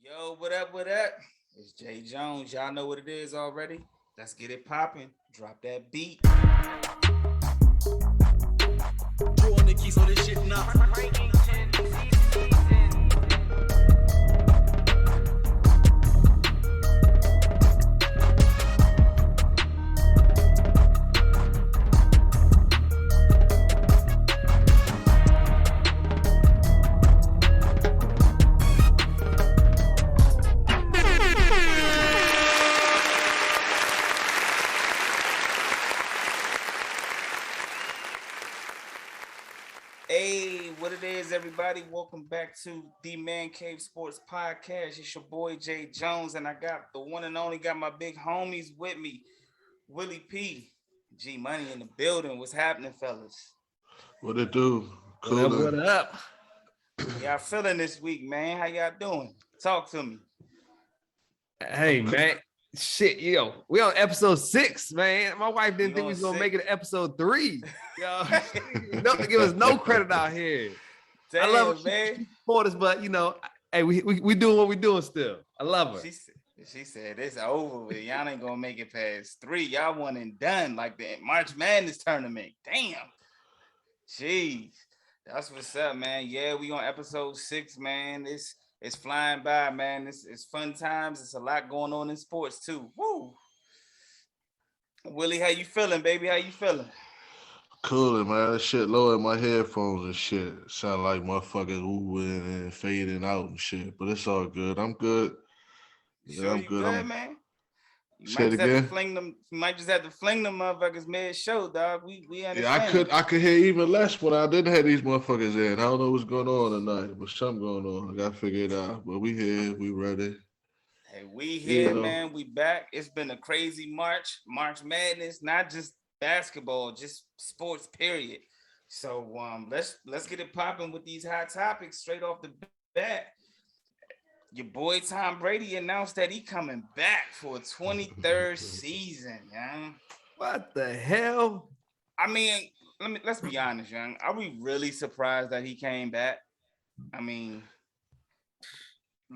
Yo, what up, what up? It's Jae Jones. Y'all know what it is already. Let's get it popping. Drop that beat. Drew on the keys on this shit now. Hey, what it is, everybody? Welcome back to the Man Cave Sports Podcast. It's your boy Jae Jones, and I got the one and only, got my big homies with me, Willie B, G Money in the building. What's happening, fellas? What it do? What up? Y'all feeling this week, man? How y'all doing? Talk to me. Hey, man. Shit, yo, we on episode 6, man. My wife didn't think we was gonna make it to episode 3. Yo, don't give us no credit out here. Damn, I love it, man. Support us, but you know, hey, we doing what we doing still. I love her. She said it's over with. Y'all ain't gonna make it past 3. Y'all one and done, like the March Madness tournament. Damn. Jeez. That's what's up, man. Yeah, we on episode 6, man. It's flying by, man. It's fun times. It's a lot going on in sports too. Woo. Willie, how you feeling, baby? How you feeling? Cooling, man. That shit low in my headphones and shit. Sound like motherfuckers oohing and fading out and shit. But it's all good. I'm good. Yeah, I'm good, man. You might just have to fling them motherfuckers mid-show, dog. We understand. Yeah, I could hear even less when I didn't have these motherfuckers in. I don't know what's going on tonight, but something going on. I gotta figure it out. But we here, we ready. Hey, we here, man. We back. It's been a crazy March Madness, not just basketball, just sports, period. So let's get it popping with these hot topics straight off the bat. Your boy Tom Brady announced that he coming back for a 23rd season, young. What the hell? I mean, let's be honest, young. Are we really surprised that he came back? I mean,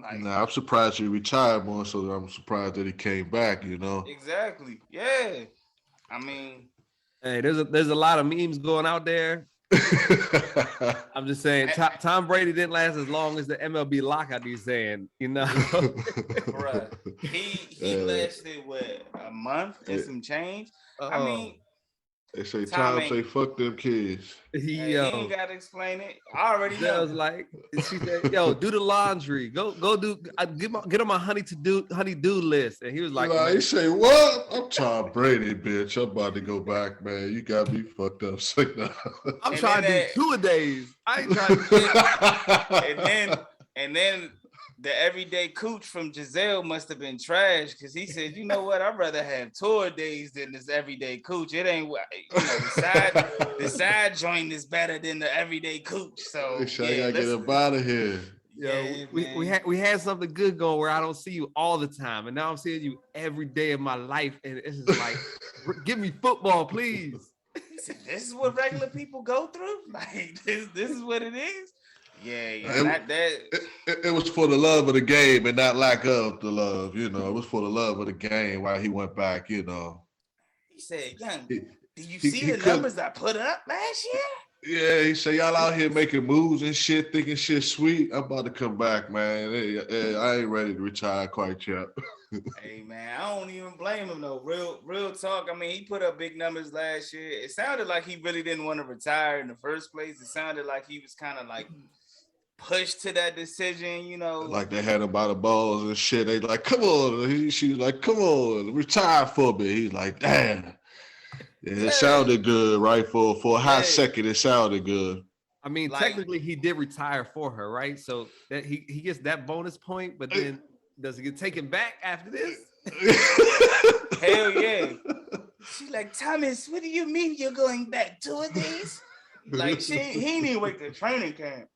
I'm surprised he retired more, so I'm surprised that he came back, you know. Exactly. Yeah. I mean, hey, there's a lot of memes going out there. I'm just saying, Tom Brady didn't last as long as the MLB lockout. He's saying, you know, bruh, he lasted what, a month and some change. I mean, they say Tom say fuck them kids. He ain't gotta explain it. I already know. Was like, she said, "Yo, do the laundry. Go do. Get on my honey-do list." And he was like, "He say what? I'm Tom Brady, bitch. I'm about to go back, man. You got me fucked up." I'm trying to do 2-a-days. I ain't trying to do. And then the everyday cooch from Giselle must have been trash, because he said, "You know what? I'd rather have tour days than this everyday cooch. It ain't, the side joint is better than the everyday cooch." So I gotta get up out of here. Yeah, we had something good going where I don't see you all the time, and now I'm seeing you every day of my life, and it's just like, give me football, please. He said, "This is what regular people go through. Like this is what it is." Yeah. It was for the love of the game and not lack of the love, you know. It was for the love of the game while he went back, you know. He said, "Young, did you see the numbers I put up last year?" Yeah, he said, "Y'all out here making moves and shit, thinking shit sweet. I'm about to come back, man. I ain't ready to retire quite yet." Hey, man, I don't even blame him, though. Real talk. I mean, he put up big numbers last year. It sounded like he really didn't want to retire in the first place. It sounded like he was kind of like pushed to that decision, you know. Like they had him by the balls and shit. They like, "Come on." She was like, "Come on, retire for me." He's like, "Damn." Yeah, it sounded good, right? For a hot second, it sounded good. I mean, technically, he did retire for her, right? So that he gets that bonus point, but then does it get taken back after this? Hell yeah. She's like, "Thomas, what do you mean you're going back 2 of these?" Like, he ain't even wait to training camp.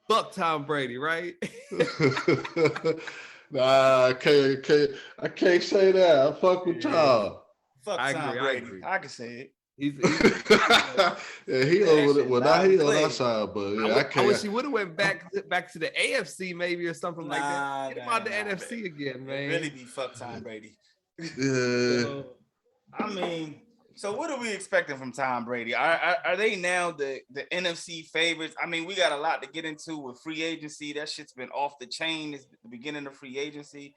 Fuck Tom Brady, right? Nah, I can't say that. I fuck with Tom. Fuck Tom Brady. I can say it. Yeah, he over it. Well, not he on our side, but yeah, I can't. I wish he would have went back to the AFC maybe or something like that. Get him out the NFC again, man. It really be fuck Tom Brady. Yeah. I mean, so what are we expecting from Tom Brady? Are they now the NFC favorites? I mean, we got a lot to get into with free agency. That shit's been off the chain. It's the beginning of free agency.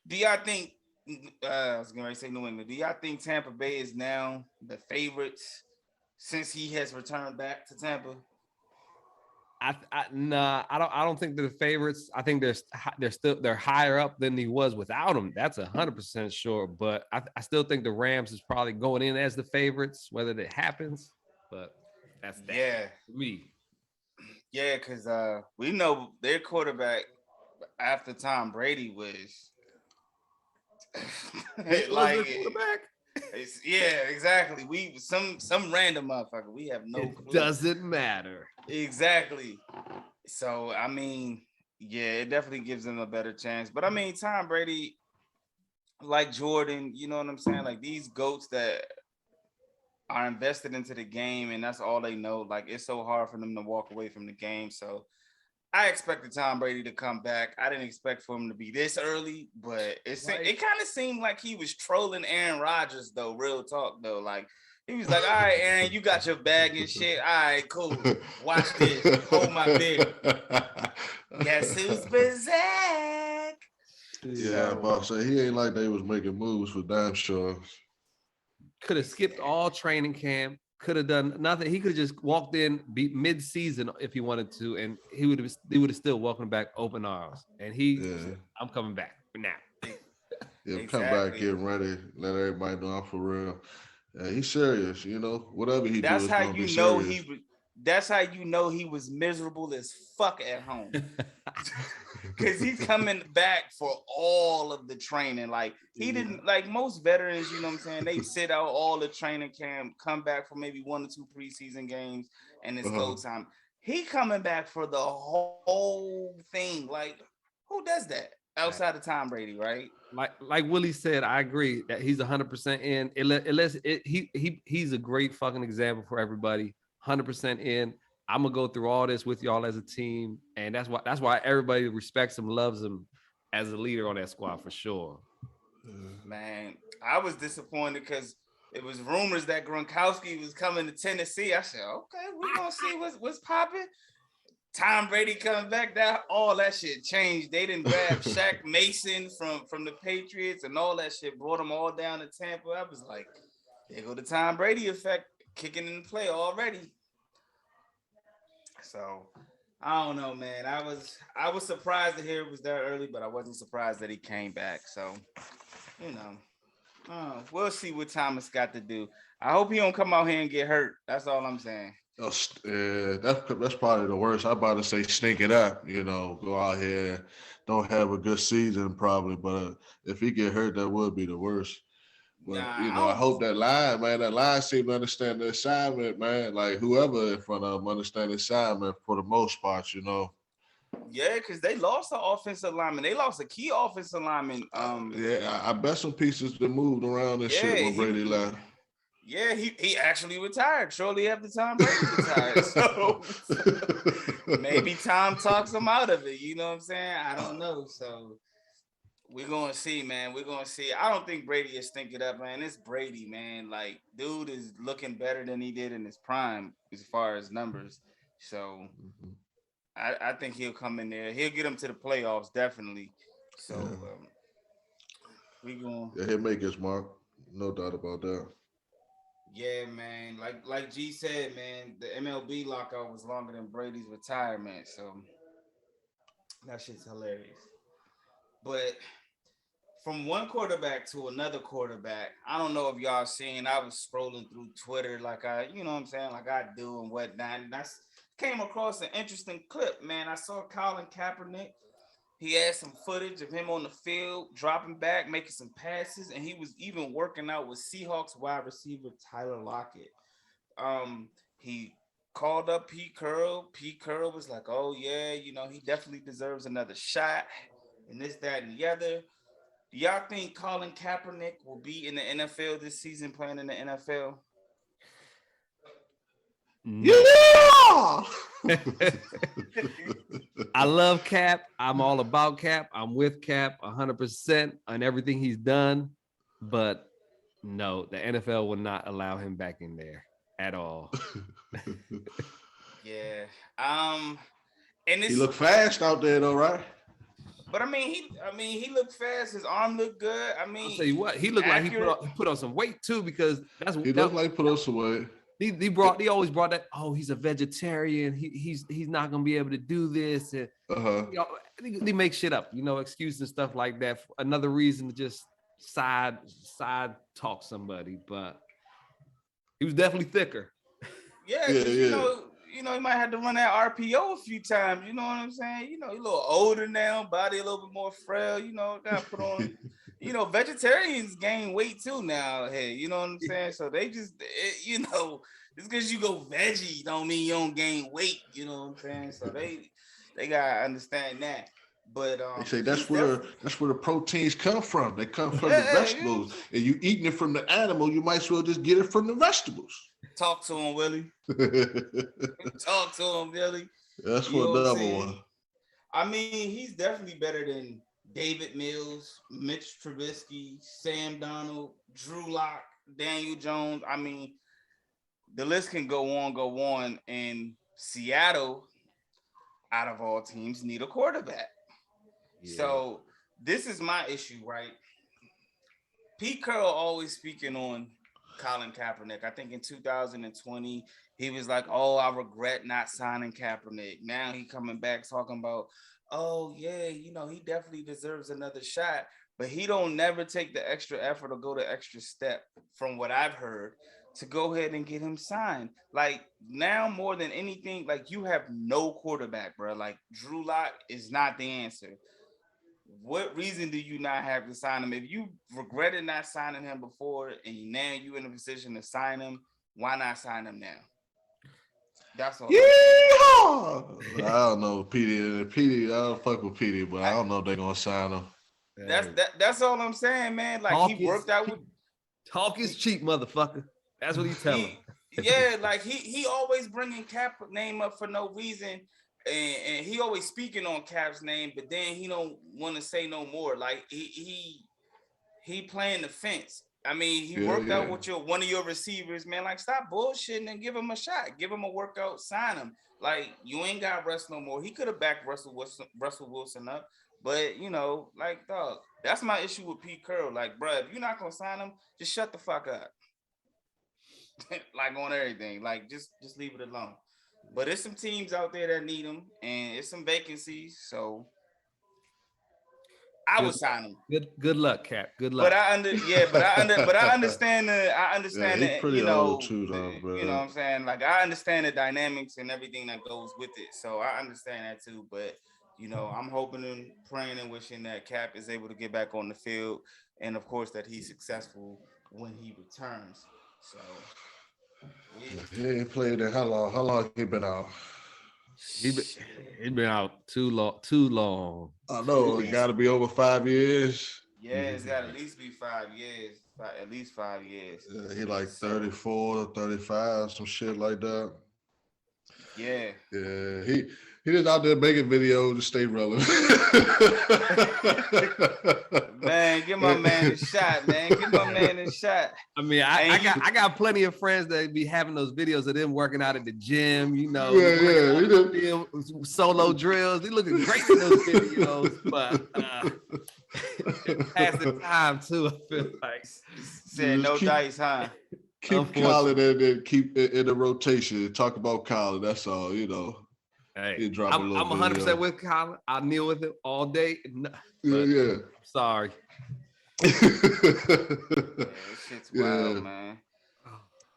Do y'all think? I was going to say New England. Do y'all think Tampa Bay is now the favorites since he has returned back to Tampa? Nah, I don't think they're the favorites. I think they're higher up than he was without him. That's 100% sure. But I still think the Rams is probably going in as the favorites, whether that happens. But that's that. Yeah, me. Yeah, because we know their quarterback after Tom Brady was like quarterback. Yeah, exactly. We some random motherfucker. We have no clue. Doesn't matter. Exactly. So I mean, yeah, it definitely gives them a better chance. But I mean, Tom Brady, like Jordan, you know what I'm saying? Like these GOATs that are invested into the game and that's all they know. Like it's so hard for them to walk away from the game. So I expected Tom Brady to come back. I didn't expect for him to be this early, but it kind of seemed like he was trolling Aaron Rodgers, though. Real talk, though. Like, he was like, all right, Aaron, you got your bag and shit. All right, cool. Watch this. Hold my beer. Guess who's back? Yeah, but so he ain't like they was making moves for damn sure. Could have skipped all training camp. Could have done nothing. He could have just walked in mid-season if he wanted to, and he would have still welcomed back open arms. And said, I'm coming back for now. Yeah, exactly. Come back, get ready, let everybody know I'm for real. He's serious, you know. Whatever he does, that's how you know serious. That's how you know he was miserable as fuck at home. Because he's coming back for all of the training. Like, he didn't, like most veterans, you know what I'm saying? They sit out all the training camp, come back for maybe 1 or 2 preseason games, and it's go time. He coming back for the whole thing. Like, who does that outside of Tom Brady, right? Like Willie said, I agree that he's 100% in. He's a great fucking example for everybody. 100% in. I'm gonna go through all this with y'all as a team, and that's why everybody respects him, loves him as a leader on that squad for sure. Man, I was disappointed because it was rumors that Gronkowski was coming to Tennessee. I said, okay, we're gonna see what's popping. Tom Brady coming back, all that shit changed. They didn't grab Shaq Mason from the Patriots and all that shit, brought them all down to Tampa. I was like, there go the Tom Brady effect kicking in play already. So I don't know, man. I was surprised to hear it was that early, but I wasn't surprised that he came back. So, you know, we'll see what Thomas got to do. I hope he don't come out here and get hurt. That's all I'm saying. That's probably the worst. I'm about to say stink it up, you know, go out here, don't have a good season probably, but if he get hurt, that would be the worst. But, I hope that line seems to understand the assignment, man. Like, whoever in front of them understand the assignment for the most part, you know. Yeah, because they lost the offensive lineman. They lost a key offensive lineman. I bet some pieces that moved around and shit when Brady left. Yeah, he actually retired shortly after Tom Brady retired. So maybe Tom talks him out of it. You know what I'm saying? I don't know. So we're going to see, man. We're going to see. I don't think Brady is stinking up, man. It's Brady, man. Like, dude is looking better than he did in his prime as far as numbers. So I think he'll come in there. He'll get him to the playoffs, definitely. So we going. Yeah, he'll make his mark. No doubt about that. Yeah, man. Like G said, man, the MLB lockout was longer than Brady's retirement. So that shit's hilarious. But from one quarterback to another quarterback, I don't know if y'all seen, I was scrolling through Twitter like you know what I'm saying, like I do and whatnot. And I came across an interesting clip, man. I saw Colin Kaepernick. He had some footage of him on the field, dropping back, making some passes, and he was even working out with Seahawks wide receiver Tyler Lockett. He called up Pete Carroll. Pete Carroll was like, oh, yeah, you know, he definitely deserves another shot, and this, that, and the other. Do y'all think Colin Kaepernick will be in the NFL this season, playing in the NFL? No. Yeah. I love Cap. I'm all about Cap. I'm with Cap 100% on everything he's done. But no, the NFL will not allow him back in there at all. Yeah. And He looked fast out there though, right? But I mean, he looked fast. His arm looked good. I mean, I'll tell you what, he looked accurate. Like he put on some weight too, because he looked like he put on some weight. He always brought that. Oh, he's a vegetarian. He's not gonna be able to do this. And they make shit up, excuses and stuff like that. Another reason to just side talk somebody, but he was definitely thicker. Yeah. He might have to run that RPO a few times. You know what I'm saying? He's a little older now, body a little bit more frail. Gotta put on. Vegetarians gain weight too now. Hey, you know what I'm saying? So they just, just because you go veggie don't mean you don't gain weight. You know what I'm saying? So they gotta understand that. But they say that's where the proteins come from. They come from the vegetables, and you eating it from the animal. You might as well just get it from the vegetables. Talk to him, Willie. Talk to him, Willie. That's what number one. I mean, he's definitely better than David Mills, Mitch Trubisky, Sam Darnold, Drew Lock, Daniel Jones. I mean, the list can go on. And Seattle, out of all teams, need a quarterback. Yeah. So this is my issue, right? Pete Carroll always speaking on Colin Kaepernick. I think in 2020, he was like, oh, I regret not signing Kaepernick. Now he coming back talking about, oh, yeah, he definitely deserves another shot. But he don't never take the extra effort or go the extra step, from what I've heard, to go ahead and get him signed. Like, now more than anything, like, you have no quarterback, bro. Like, Drew Lock is not the answer. What reason do you not have to sign him? If you regretted not signing him before and now you in a position to sign him, why not sign him now? That's all. Yeah. I don't know, Petey. I don't fuck with Petey, but I don't know if they're gonna sign him. That's all I'm saying, man. Like, he worked out with talk is cheap, motherfucker. That's what he's telling. Yeah, like he always bringing Cap name up for no reason. And he always speaking on Cap's name, but then he don't want to say no more. Like he playing the fence. I mean, he worked out with one of your receivers, man. Like, stop bullshitting and give him a shot. Give him a workout. Sign him. Like, you ain't got Russ no more. He could have backed Russell Wilson up, but like, dog. That's my issue with Pete Carroll. Like, bro, if you're not gonna sign him, just shut the fuck up. Like, on everything. Like, just leave it alone. But there's some teams out there that need him, and it's some vacancies. So I would sign him. Good luck, Cap. Good luck. But I understand he's pretty old too, though, bro. You know what I'm saying? Like, I understand the dynamics and everything that goes with it. So I understand that too. But I'm hoping and praying and wishing that Cap is able to get back on the field, and of course that he's successful when he returns. So. Yeah. He ain't played in how long he been out? He been out too long. I know it got to be over 5 years. Yeah, it's got to at least be 5 years. At least 5 years. Yeah, he like 34, 35, some shit like that. Yeah. Yeah, he just out there making videos to stay relevant. Man, give my man a shot, man. Give my man a shot. I mean, I got plenty of friends that be having those videos of them working out at the gym, solo drills. They looking great in those videos, but past the time too, I feel like. Said no dice, huh? Keep Colin and keep it in the rotation. Talk about Colin. That's all, Hey, I'm 100% with Colin. I kneel with him all day. Yeah. I'm sorry. This shit's wild, man.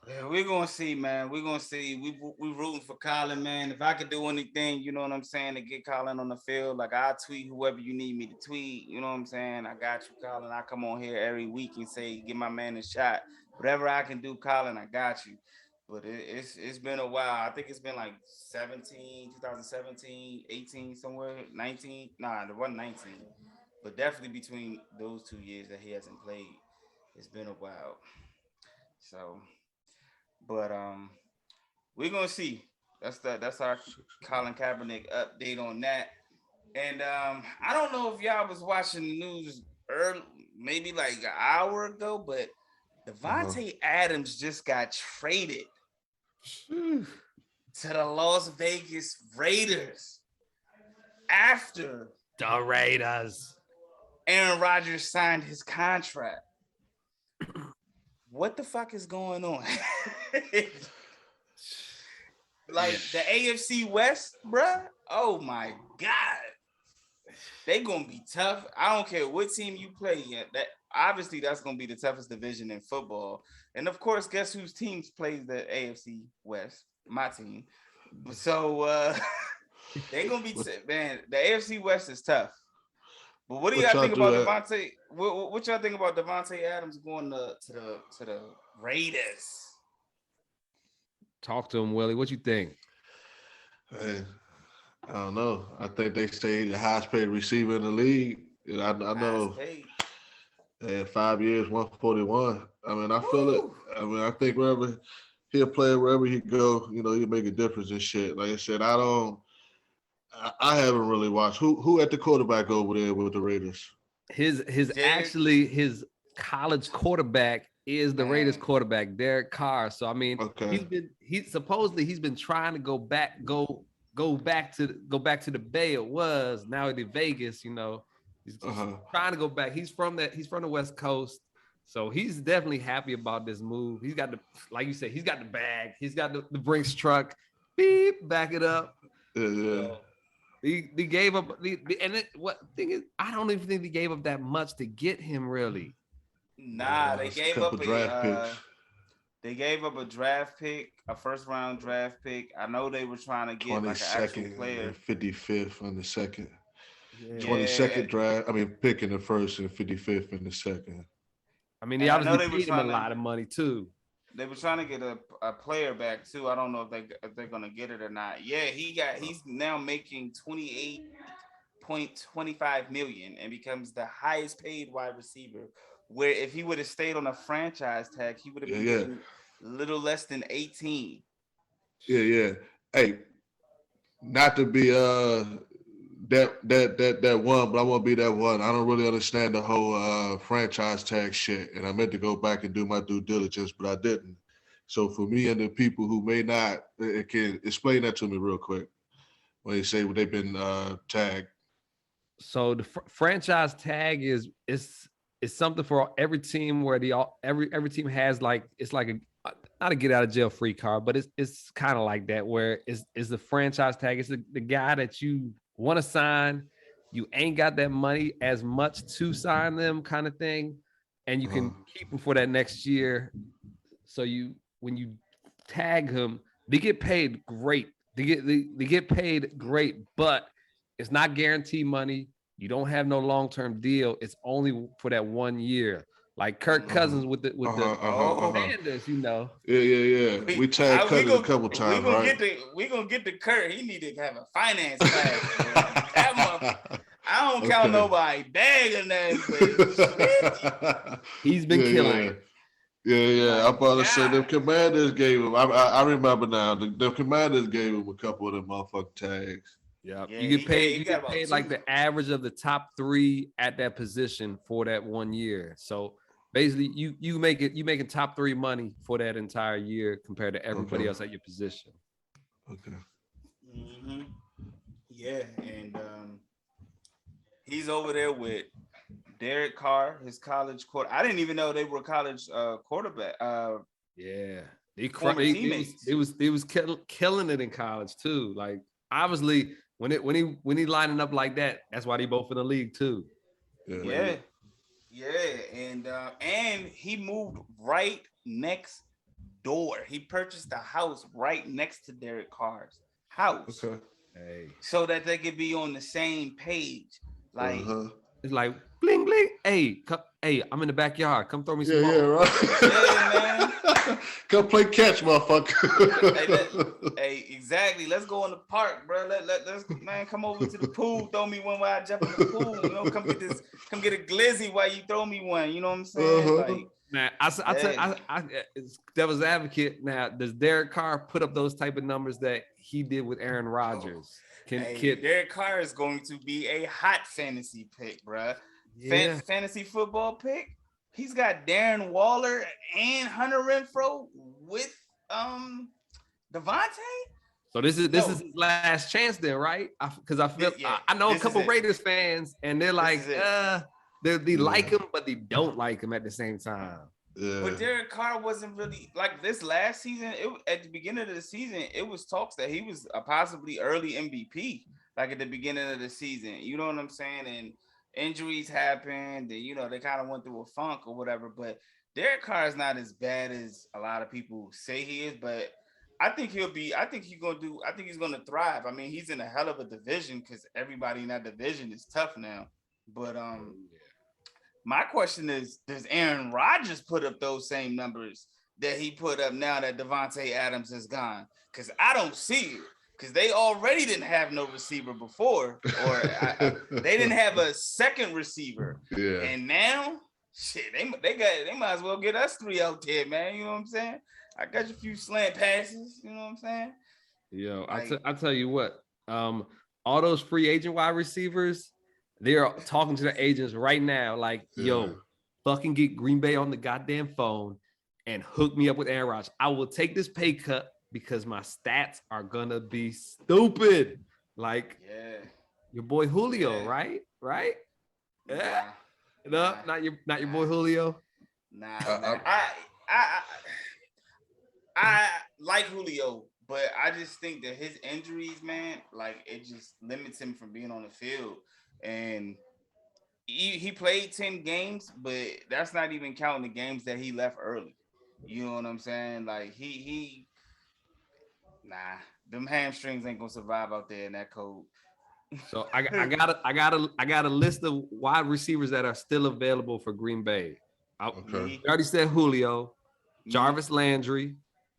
Yeah, we're gonna see, man. We're gonna see. We rooting for Colin, man. If I could do anything, you know what I'm saying, to get Colin on the field, like, I'll tweet whoever you need me to tweet. You know what I'm saying? I got you, Colin. I come on here every week and say, give my man a shot. Whatever I can do, Colin, I got you. But it's been a while. I think it's been like 2017, 18, somewhere, 19. Nah, there wasn't 19. But definitely between those 2 years that he hasn't played, it's been a while. So, but we're gonna see. That's our Colin Kaepernick update on that. And I don't know if y'all was watching the news early, maybe like an hour ago, but Devonte Adams just got traded to the Las Vegas Raiders after the Raiders. Aaron Rodgers signed his contract. What the fuck is going on? Like the AFC West, bruh? Oh my God. They gonna be tough. I don't care what team you play yet. That obviously that's gonna be the toughest division in football. And of course, guess whose teams plays the AFC West? My team. So they gonna be man. The AFC West is tough. But what do y'all think about Devonte? What y'all think about Devonte Adams going to the Raiders? Talk to him, Willie. What you think? Hey, I don't know. I think they say the highest paid receiver in the league. And I know. 5 years, 141. I mean, I feel it. I mean, I think wherever he'll play, wherever he go, he'll make a difference and shit. Like I said, I haven't really watched who at the quarterback over there with the Raiders. His college quarterback is the Raiders quarterback, Derek Carr. So I mean, he's been trying to go back to the Bay. It was now to Vegas. He's trying to go back. He's from the West Coast, so he's definitely happy about this move. He's got like you said, he's got the bag. He's got the Brinks truck. Beep, back it up. Yeah. So, He gave up I don't even think they gave up that much to get him really. Nah, they gave up they gave up a draft pick, a first round draft pick. I know they were trying to get like an actual player. 55th on the second. 22nd draft. I mean, pick in the first and 55th in the second. I mean, they obviously paid him a lot of money too. They were trying to get a player back too. I don't know if they're gonna get it or not. Yeah, he's now making $28.25 million and becomes the highest paid wide receiver. Where if he would have stayed on a franchise tag, he would have been getting a little less than 18. Yeah. Hey, not to be that one, but I won't be that one. I don't really understand the whole franchise tag shit, and I meant to go back and do my due diligence, but I didn't. So for me and the people who may not, can explain that to me real quick when they say they've been tagged. So the franchise tag is something for every team where every team has it's like a not a get out of jail free card, but it's kind of like that where it's the franchise tag. It's the guy that you want to sign, you ain't got that money as much to sign them kind of thing, and you can keep them for that next year. So when you tag him, they get paid great. They get paid great, but it's not guaranteed money. You don't have no long-term deal. It's only for that 1 year. Like Kirk Cousins with the Commanders, Yeah. We tagged Cousins a couple times, right? We gonna get the Kirk. He need to have a finance tag. I don't count nobody bagging that. He's been killing. Yeah. I'm about to say the Commanders gave him. I remember now. The Commanders gave him a couple of them motherfucking tags. Yeah, you get paid. You get paid like the average of the top 3 at that position for that 1 year. So basically, you making top 3 money for that entire year compared to everybody else at your position. Okay. Mm-hmm. Yeah, and he's over there with Derek Carr, his college quarterback. I didn't even know they were college quarterback. They was killing it in college too. Like obviously. When he lining up like that, that's why they both in the league too. Yeah. And he moved right next door. He purchased a house right next to Derek Carr's house. Okay. Hey. So that they could be on the same page. Like it's like bling bling. Hey, I'm in the backyard. Come throw me some ball. Yeah, right. Yeah, man. Come play catch, motherfucker. Hey, exactly. Let's go in the park, bro. Let's man, come over to the pool. Throw me one while I jump in the pool. Come get a glizzy while you throw me one. You know what I'm saying? Like Now, it's devil's advocate. Now, does Derek Carr put up those type of numbers that he did with Aaron Rodgers? Derek Carr is going to be a hot fantasy pick, bruh. Yeah. Fantasy football pick. He's got Darren Waller and Hunter Renfrow with Devontae. So this is his last chance then, right? Because I feel I know a couple Raiders fans, and they're like, they like him, but they don't like him at the same time. Yeah. But Derek Carr wasn't really like this last season. At the beginning of the season, it was talks that he was a possibly early MVP, like at the beginning of the season. You know what I'm saying? And injuries happened, and they kind of went through a funk or whatever. But Derek Carr is not as bad as a lot of people say he is, but I think he's gonna thrive. I mean, he's in a hell of a division because everybody in that division is tough now. But my question is, does Aaron Rodgers put up those same numbers that he put up now that Devonte Adams is gone? Because I don't see it. Because they already didn't have no receiver before, or they didn't have a second receiver. Yeah. And now, shit, they might as well get us 3 out there, man. You know what I'm saying? I got you a few slant passes. You know what I'm saying? Yo, I tell you what, all those free agent wide receivers, they're talking to the agents right now, like, yo, fucking get Green Bay on the goddamn phone and hook me up with Aaron Rodgers. I will take this pay cut because my stats are gonna be stupid. Like, your boy Julio, right? Yeah. No, not your boy Julio. Nah, I like Julio, but I just think that his injuries, man, like it just limits him from being on the field. And he played 10 games, but that's not even counting the games that he left early. You know what I'm saying? Like them hamstrings ain't gonna survive out there in that cold. So I got a list of wide receivers that are still available for Green Bay. We already said Julio, Jarvis Landry,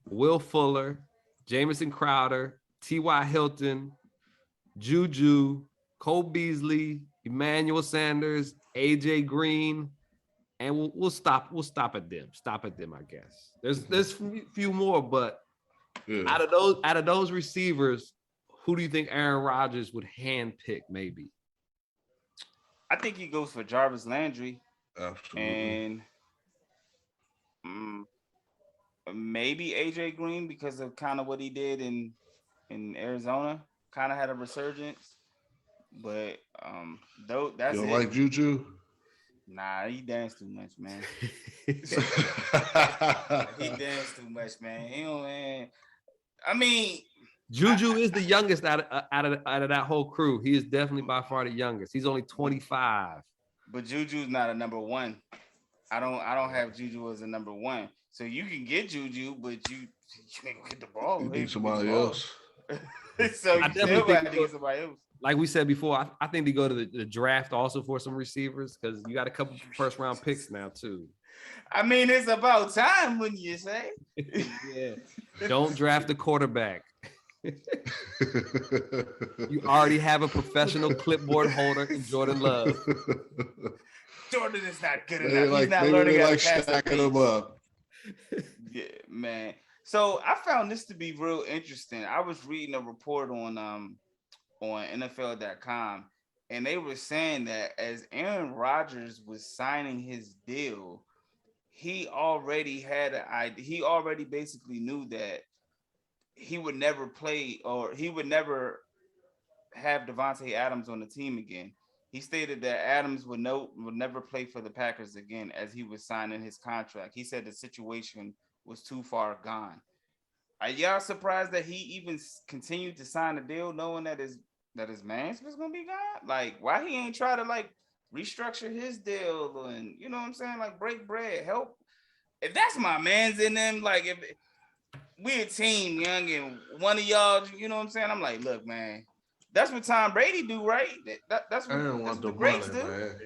Will Fuller, Jamison Crowder, T.Y. Hilton, Juju, Cole Beasley, Emmanuel Sanders, AJ Green, and we'll stop at them. Stop at them, I guess. There's a few more, but out of those receivers, who do you think Aaron Rodgers would handpick? Maybe. I think he goes for Jarvis Landry. Absolutely. And maybe AJ Green because of kind of what he did in Arizona. Kind of had a resurgence. But that's you it. Like Juju? Nah, he danced too much, man. He danced too much, man. Man. I mean, Juju is the youngest out of that whole crew. He is definitely by far the youngest. He's only 25. But Juju's not a number one. I don't have Juju as a number one. So you can get Juju, but you ain't gonna get the ball. You need somebody else. So you still got to get somebody else. Like we said before, I think they go to the draft also for some receivers because you got a couple first round picks now too. I mean, it's about time, wouldn't you say? Yeah. Don't draft a quarterback. You already have a professional clipboard holder in Jordan Love. Jordan is not good enough. He's not learning how to pass stacking them up. Yeah, man. So I found this to be real interesting. I was reading a report on NFL.com, and they were saying that as Aaron Rodgers was signing his deal, he already basically knew that he would never play or he would never have Devonte Adams on the team again. He stated that Adams would never play for the Packers again as he was signing his contract. He said the situation was too far gone. Are y'all surprised that he even continued to sign a deal knowing that his man's was gonna be gone? Like, why he ain't try to like restructure his deal and you know what I'm saying? Like break bread, help. If that's my man's in them, like if we a team, young, and one of y'all, you know what I'm saying? I'm like, look, man, that's what Tom Brady do, right? That's what the greats do. Man.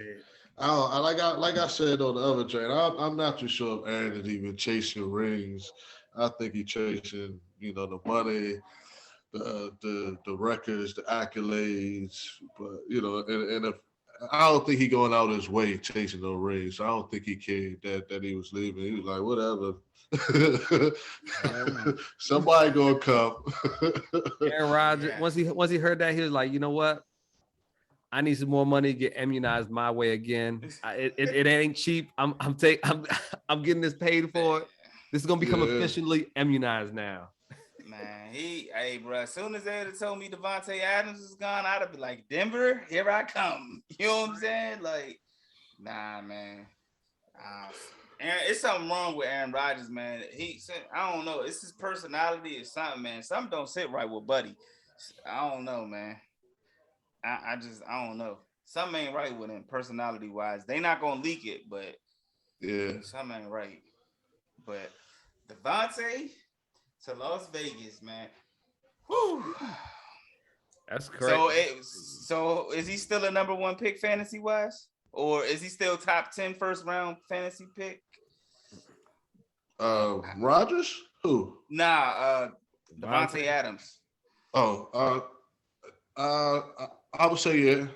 Like I said on the other train, I'm not too sure if Aaron is even chasing rings. I think he's chasing, the money, the records, the accolades. But and if I don't think he going out his way chasing no rings. I don't think he cared that he was leaving. He was like, whatever. Somebody gonna come. Aaron Rodgers, once he heard that, he was like, you know what? I need some more money to get immunized my way again. It ain't cheap. I'm getting this paid for. This is gonna become officially immunized now. Man, hey, bro. As soon as they had told me Devonte Adams is gone, I'd have been like, Denver, here I come. You know what I'm saying? Like, nah, man. Aaron, it's something wrong with Aaron Rodgers, man. He said, I don't know. It's his personality or something, man. Something don't sit right with Buddy. I don't know, man. I don't know. Something ain't right with him, personality wise. They not gonna leak it, but something ain't right. But Devontae to Las Vegas, man. Whew. That's correct. So is he still a number one pick fantasy wise, or is he still top 10 first round fantasy pick? Rodgers? Who? Nah, Devonte Adams. Oh, I would say yeah.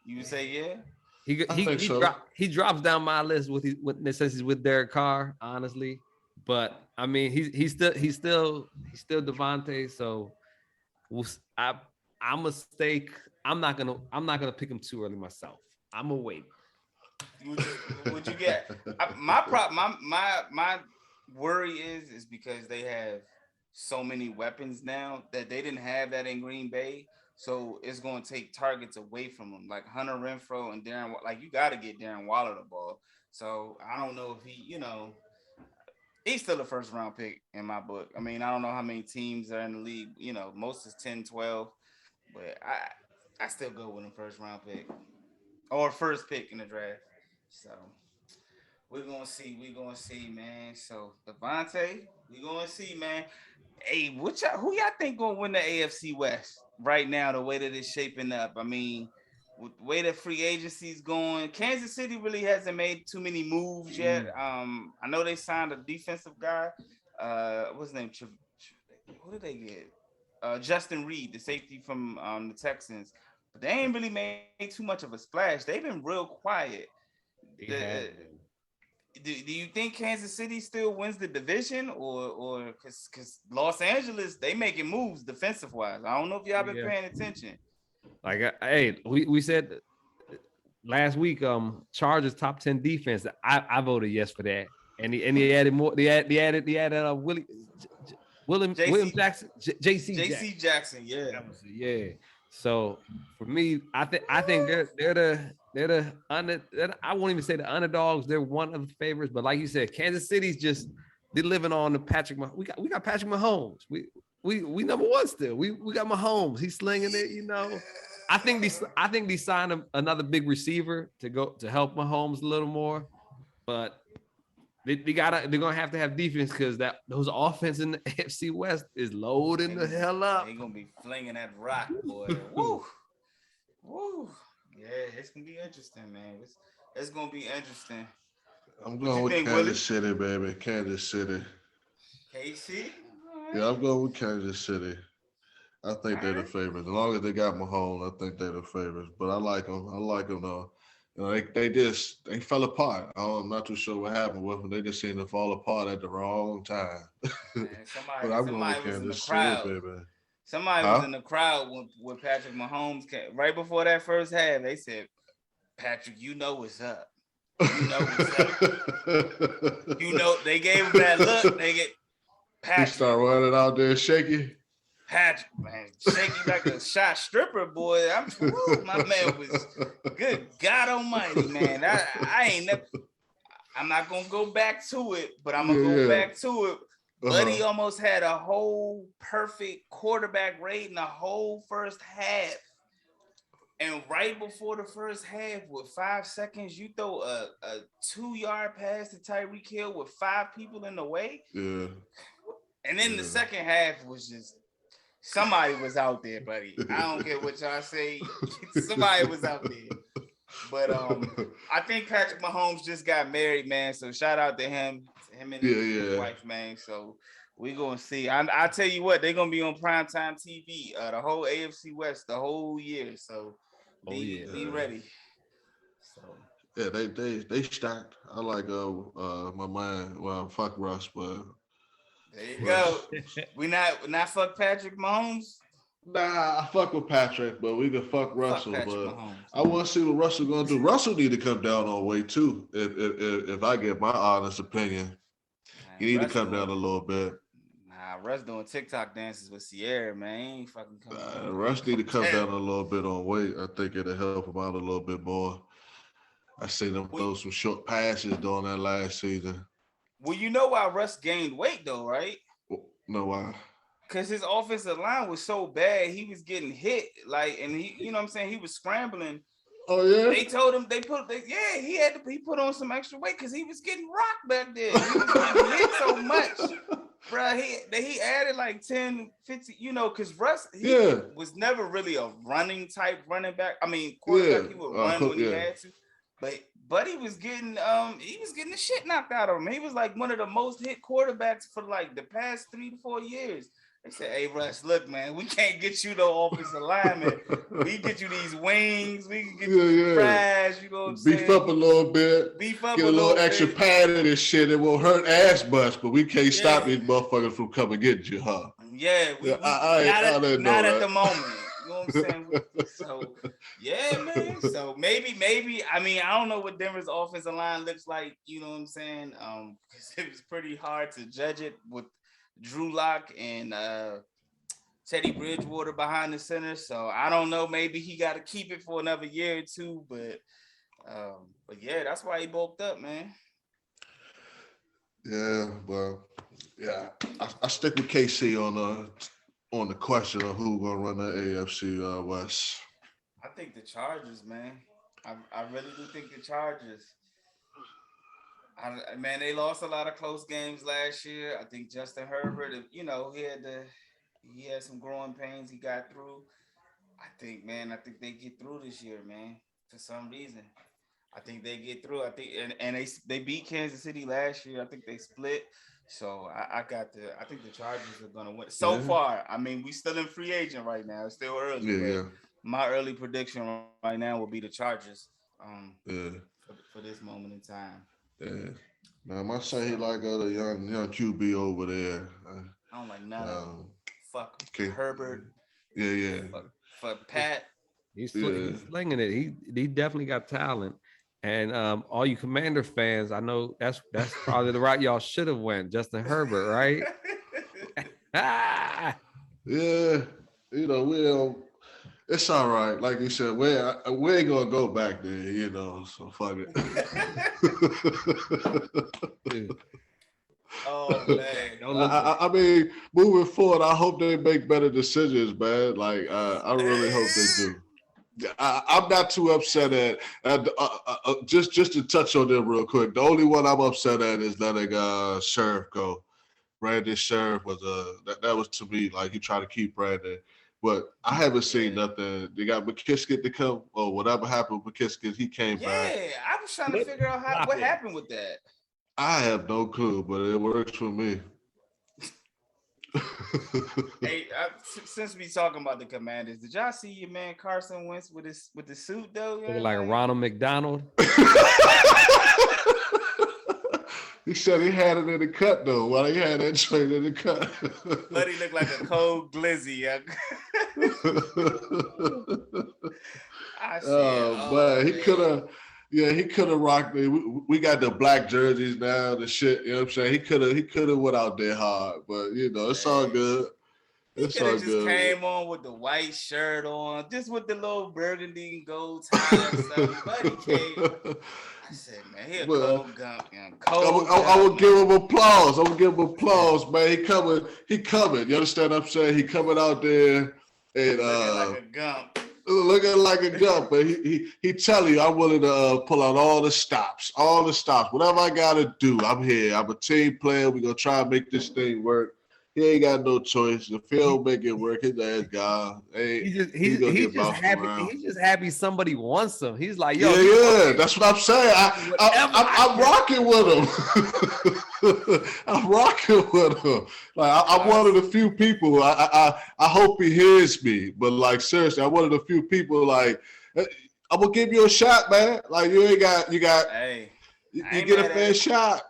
You would say yeah? He drops down my list since he's with Derek Carr, honestly. But I mean, he's still Devontae. So I'm a mistake. I'm not gonna pick him too early myself. I'm gonna wait. Would you get my worry is because they have so many weapons now that they didn't have that in Green Bay. So it's going to take targets away from them, like Hunter Renfrow and Darren. Like, you got to get Darren Waller the ball. So I don't know if he's still a first round pick in my book. I mean, I don't know how many teams are in the league. Most is 10, 12. But I still go with him first round pick or first pick in the draft. So we're going to see, man. So Devontae, we're going to see, man. Hey, who y'all think going to win the AFC West right now, the way that it's shaping up? I mean, with the way that free agency is going, Kansas City really hasn't made too many moves yet. I know they signed a defensive guy. What's his name? Who did they get? Justin Reed, the safety from the Texans. But they ain't really made too much of a splash. They've been real quiet. Do you think Kansas City still wins the division, or because Los Angeles, they making moves defensive wise? I don't know if y'all been paying attention. Like, hey, we said last week, Chargers top 10 defense. I voted yes for that, and he added more. They added William Jackson, JC Jackson, yeah. So for me, I think they're the I won't even say the underdogs. They're one of the favorites, but like you said, Kansas City's they're living on the Patrick. We got Patrick Mahomes. We number one still. We got Mahomes. He's slinging it. I think they signed another big receiver to help Mahomes a little more, but they're gonna have to have defense because those offense in the AFC West is loading the hell up. They're gonna be flinging that rock, boy. Woo, woo. Yeah, it's gonna be interesting, man. It's gonna be interesting. I'm going with Kansas City, baby. Kansas City. KC? Yeah, I'm going with Kansas City. I think they're the favorites. As long as they got Mahomes, I think they're the favorites. But I like them. Though. They fell apart. I'm not too sure what happened with them. They just seemed to fall apart at the wrong time. Man, somebody was in the crowd, baby. Somebody was in the crowd when Patrick Mahomes came. Right before that first half, they said, Patrick, you know what's up. You know what's up. They gave him that look. They get Patrick. He started running out there shaky. Patrick, man, shaky like a shot stripper, boy. My man was good. God Almighty, man. I'm not gonna go back to it, but I'm gonna go back to it. Buddy almost had a whole perfect quarterback rate in the whole first half. And right before the first half, with 5 seconds, you throw a 2-yard pass to Tyreek Hill with 5 people in the way. Yeah. And then the second half was just somebody was out there, buddy. I don't care what y'all say. Somebody was out there. But I think Patrick Mahomes just got married, man. So shout out to him and his wife, man. So we're gonna see. I tell you what, they're gonna be on primetime TV, the whole AFC West the whole year. So be ready. So yeah, they stacked. I like my man. Well, fuck Russ, but there you Russ. go. We not fuck Patrick Mahomes. Nah, I fuck with Patrick, but we can fuck Russell. Fuck Patrick But Mahomes. I want to see what Russell gonna do. Russell need to come down on weight too. If I get my honest opinion, he need to come down a little bit. Nah, Russ doing TikTok dances with Sierra, man. He ain't fucking coming. Russ need to come down a little bit on weight. I think it'll help him out a little bit more. I seen him throw some short passes during that last season. Well, you know why Russ gained weight though, right? No, why? Because his offensive line was so bad, he was getting hit. Like, and he, you know what I'm saying? He was scrambling. Oh yeah. They told him he put on some extra weight because he was getting rocked back there. He was getting hit so much. Bro, he added like 10, 50, you know, because Russ was never really a running type back. I mean, quarterback, he would run when he had to. But he was getting the shit knocked out of him. He was like one of the most hit quarterbacks for like the past 3 to 4 years. They said, "Hey Russ, look, man, we can't get you the offensive lineman. We get you these wings. We can get you fries. You know what I'm saying? Beef up a little bit. Get a little extra padding and shit. It won't hurt as much, but we can't stop these motherfuckers from coming getting you, huh?" Yeah, not at the moment. You know what I'm saying? So, yeah, man. So maybe. I mean, I don't know what Denver's offensive line looks like. You know what I'm saying? Because it was pretty hard to judge it with Drew Lock and Teddy Bridgewater behind the center. So I don't know. Maybe he got to keep it for another year or two. But yeah, that's why he bulked up, man. Yeah, well, yeah, I stick with KC on the question of who gonna run the AFC West. I think the Chargers, man. I really do think the Chargers. Man, they lost a lot of close games last year. I think Justin Herbert, you know, he had some growing pains he got through. I think they get through this year, man, for some reason. I think they get through. I think and they beat Kansas City last year. I think they split. So I think the Chargers are gonna win. So far, I mean, we still in free agent right now. It's still early. Yeah. My early prediction right now will be the Chargers. For this moment in time. Yeah. Now my son, he like other young QB over there. I don't like none of them. Fuck Herbert. Yeah. Fuck Pat. He's slinging it. He definitely got talent. And all you Commander fans, I know that's probably the route y'all should have went. Justin Herbert, right? Yeah. You know, it's all right. Like you said, we ain't gonna go back there, you know. So fuck it. Oh man! I mean, moving forward, I hope they make better decisions, man. Like I really hope they do. I'm not too upset at just to touch on them real quick. The only one I'm upset at is letting Sheriff go. Brandon Sheriff was that was to me like he tried to keep Brandon. But I haven't seen nothing. They got McKissick to come, or whatever happened with McKissick. He came back. Yeah, I was trying to figure out what happened with that. I have no clue, but it works for me. Hey, since we talking about the Commanders, did y'all see your man Carson Wentz with the suit though? Looking like a Ronald McDonald. He said he had it in the cut though. While he had that joint in the cut, but he looked like a cold glizzy. But he could have. Yeah, he could have rocked it. We got the black jerseys now, the shit. You know what I'm saying? He could have went out there hard, but you know it's all good. It's all good. He just came on with the white shirt on, just with the little burgundy and gold tie and stuff. But he came. I said, man, he a cold gump, man. I would give him applause. Man. He coming. You understand what I'm saying? He coming out there and like a gump. Looking like a gump, but he tell you I'm willing to pull out all the stops. Whatever I gotta do, I'm here. I'm a team player. We're gonna try and make this thing work. He ain't got no choice. If he don't make it work, his ass gone. He's just happy. He's just happy somebody wants him. He's like, yo, yeah. That's what I'm saying. I'm rocking with him. I'm rocking with him. Like I'm one of the few people. I hope he hears me. But like seriously, I'm one of the few people. Like I'm gonna give you a shot, man. Like you got. Hey, you get a fair shot.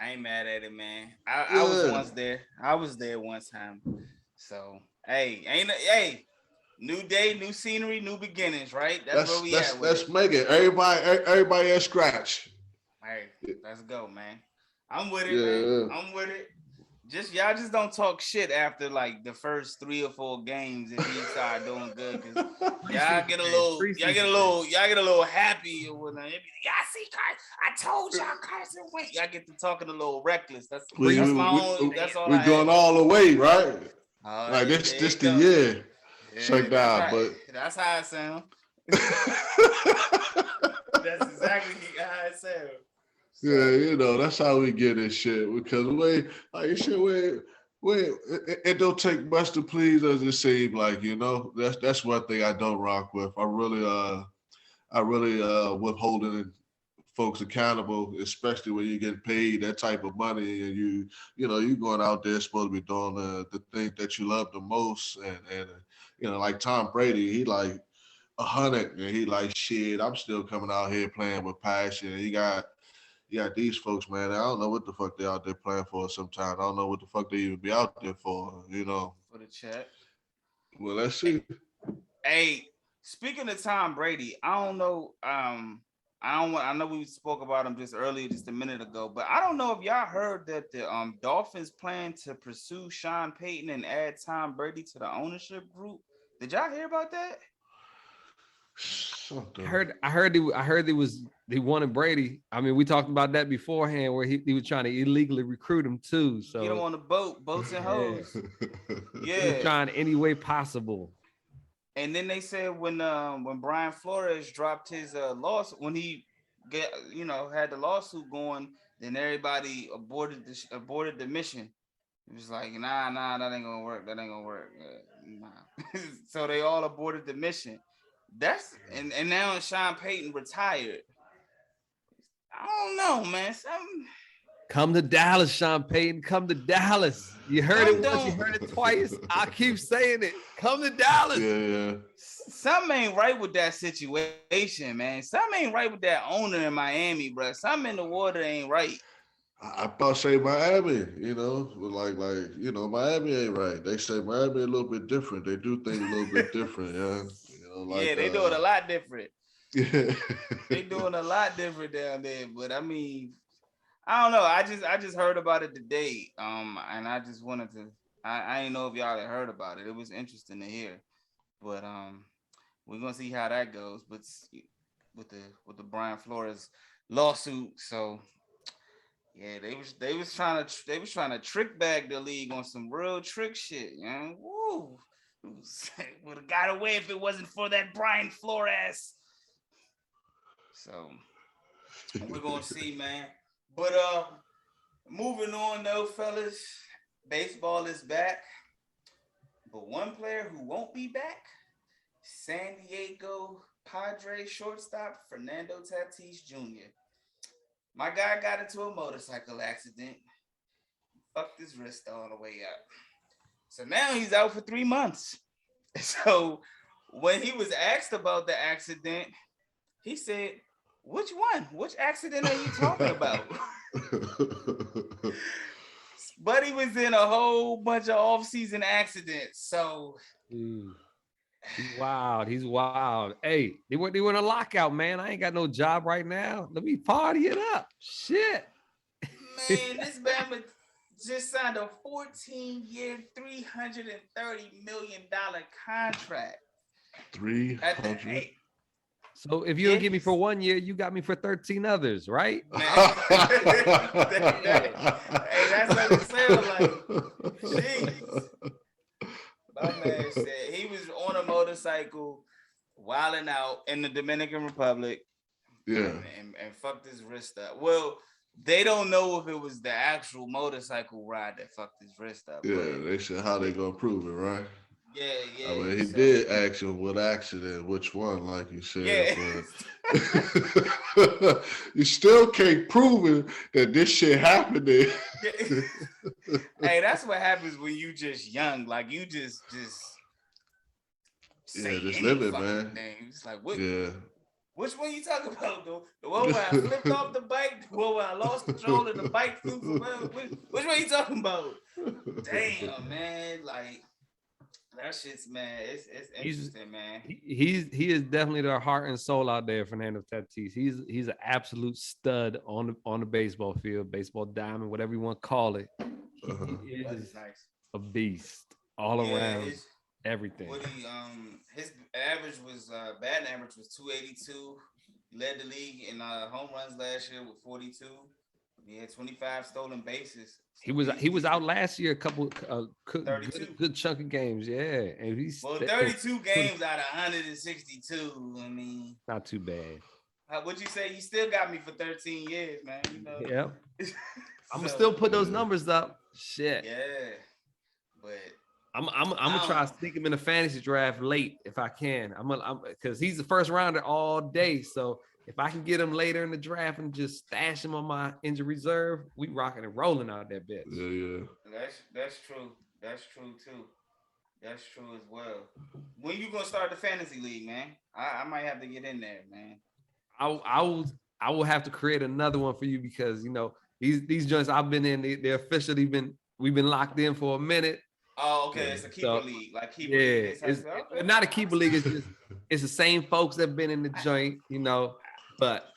I ain't mad at it, man. I was once there. I was there one time. So hey, new day, new scenery, new beginnings, right? That's where we at. Let's make it. Everybody at scratch. Hey, let's go, man. I'm with it, man. I'm with it. Y'all just don't talk shit after like the first 3 or 4 games if you start doing good, because y'all get a little happy or whatnot. Y'all see, I told y'all Carson Wentz. Y'all get to talking a little reckless. That's all. We're going all the way, right? Like this the year. Check down, but that's how it sounds. That's exactly how it sounds. Yeah, that's how we get this shit, because it don't take much to please us. It seems like, that's one thing I don't rock with. I really withholding folks accountable, especially when you get paid that type of money and you going out there supposed to be doing the thing that you love the most, and like Tom Brady, he like 100 and he like, shit, I'm still coming out here playing with passion. And you got these folks, man. I don't know what the fuck they out there playing for sometimes. I don't know what the fuck they even be out there for, For the check. Well, let's see. Hey, speaking of Tom Brady, I don't know. I know we spoke about him just a minute ago, but I don't know if y'all heard that the Dolphins plan to pursue Sean Payton and add Tom Brady to the ownership group. Did y'all hear about that? Something. I heard they wanted Brady. I mean, we talked about that beforehand, where he was trying to illegally recruit him too. So get him on the boats and hoes. Yeah, trying any way possible. And then they said when Brian Flores dropped his lawsuit, when he had the lawsuit going, then everybody aborted the mission. It was like, nah, that ain't gonna work. Nah. So they all aborted the mission. And now Sean Payton retired. I don't know, man. Come to Dallas, Sean Payton. Come to Dallas. You heard it once, you heard it twice. I keep saying it. Come to Dallas. Yeah. Something ain't right with that situation, man. Something ain't right with that owner in Miami, bro. Something in the water ain't right. I about to say Miami, Miami ain't right. They say Miami a little bit different. They do things a little bit different, yeah. They do it a lot different. Yeah. They doing a lot different down there. But I mean, I don't know. I just heard about it today. And I just wanted to. I didn't know if y'all had heard about it. It was interesting to hear. But we're gonna see how that goes. But with the Brian Flores lawsuit, so yeah, they was trying to trick bag the league on some real trick shit. Woo. Would have got away if it wasn't for that Brian Flores. So we're gonna see, man. But moving on though, fellas, baseball is back. But one player who won't be back, San Diego Padres shortstop Fernando Tatis Jr. My guy got into a motorcycle accident. Fucked his wrist all the way up. So now he's out for 3 months. So when he was asked about the accident, he said, "Which one? Which accident are you talking about?" But he was in a whole bunch of off-season accidents. So he's wild. Hey, they went in a lockout, man. I ain't got no job right now. Let me party it up. Shit. Man, this man just signed a 14-year, $330 million contract. 300. So if you don't give me for 1 year, you got me for 13 others, right? Hey, that's what it sounds like. Jeez. My man said he was on a motorcycle wilding out in the Dominican Republic. Yeah. And fucked his wrist up. Well, they don't know if it was the actual motorcycle ride that fucked his wrist up. Yeah, they said how they gonna prove it, right? Yeah. I mean, he did ask him what accident, which one, like you said. Yeah. But you still can't prove it that this shit happened there. Hey, that's what happens when you just young. Like you just Yeah, just live it, man. Name. It's like, what? Yeah. Which one you talking about, though? The one where I flipped off the bike? The one where I lost control and the bike flew from which one you talking about? Damn, man. Like, that shit's, man, it's interesting, man. He is definitely the heart and soul out there, Fernando Tatis. He's an absolute stud on the baseball field, baseball diamond, whatever you want to call it. He is nice. A beast all around. Everything. His average was batting average was 282. He led the league in home runs last year with 42. He had 25 stolen bases. He was out last year a couple good chunk of games, yeah. And he's 32 games out of 162. I mean, not too bad. What'd you say? You still got me for 13 years, man. You know. Yeah. I'm gonna still put those numbers up. Shit. Yeah, but. I'm gonna try to sneak him in the fantasy draft late if I can. I'm because he's the first rounder all day. So if I can get him later in the draft and just stash him on my injury reserve, we rocking and rolling out that bitch. Yeah. That's true. That's true too. That's true as well. When you gonna start the fantasy league, man? I might have to get in there, man. I will have to create another one for you because these joints I've been in, they're officially we've been locked in for a minute. Oh, okay. It's a keeper league, like keeper. Yeah, it's not a keeper league. It's the same folks that been in the joint, But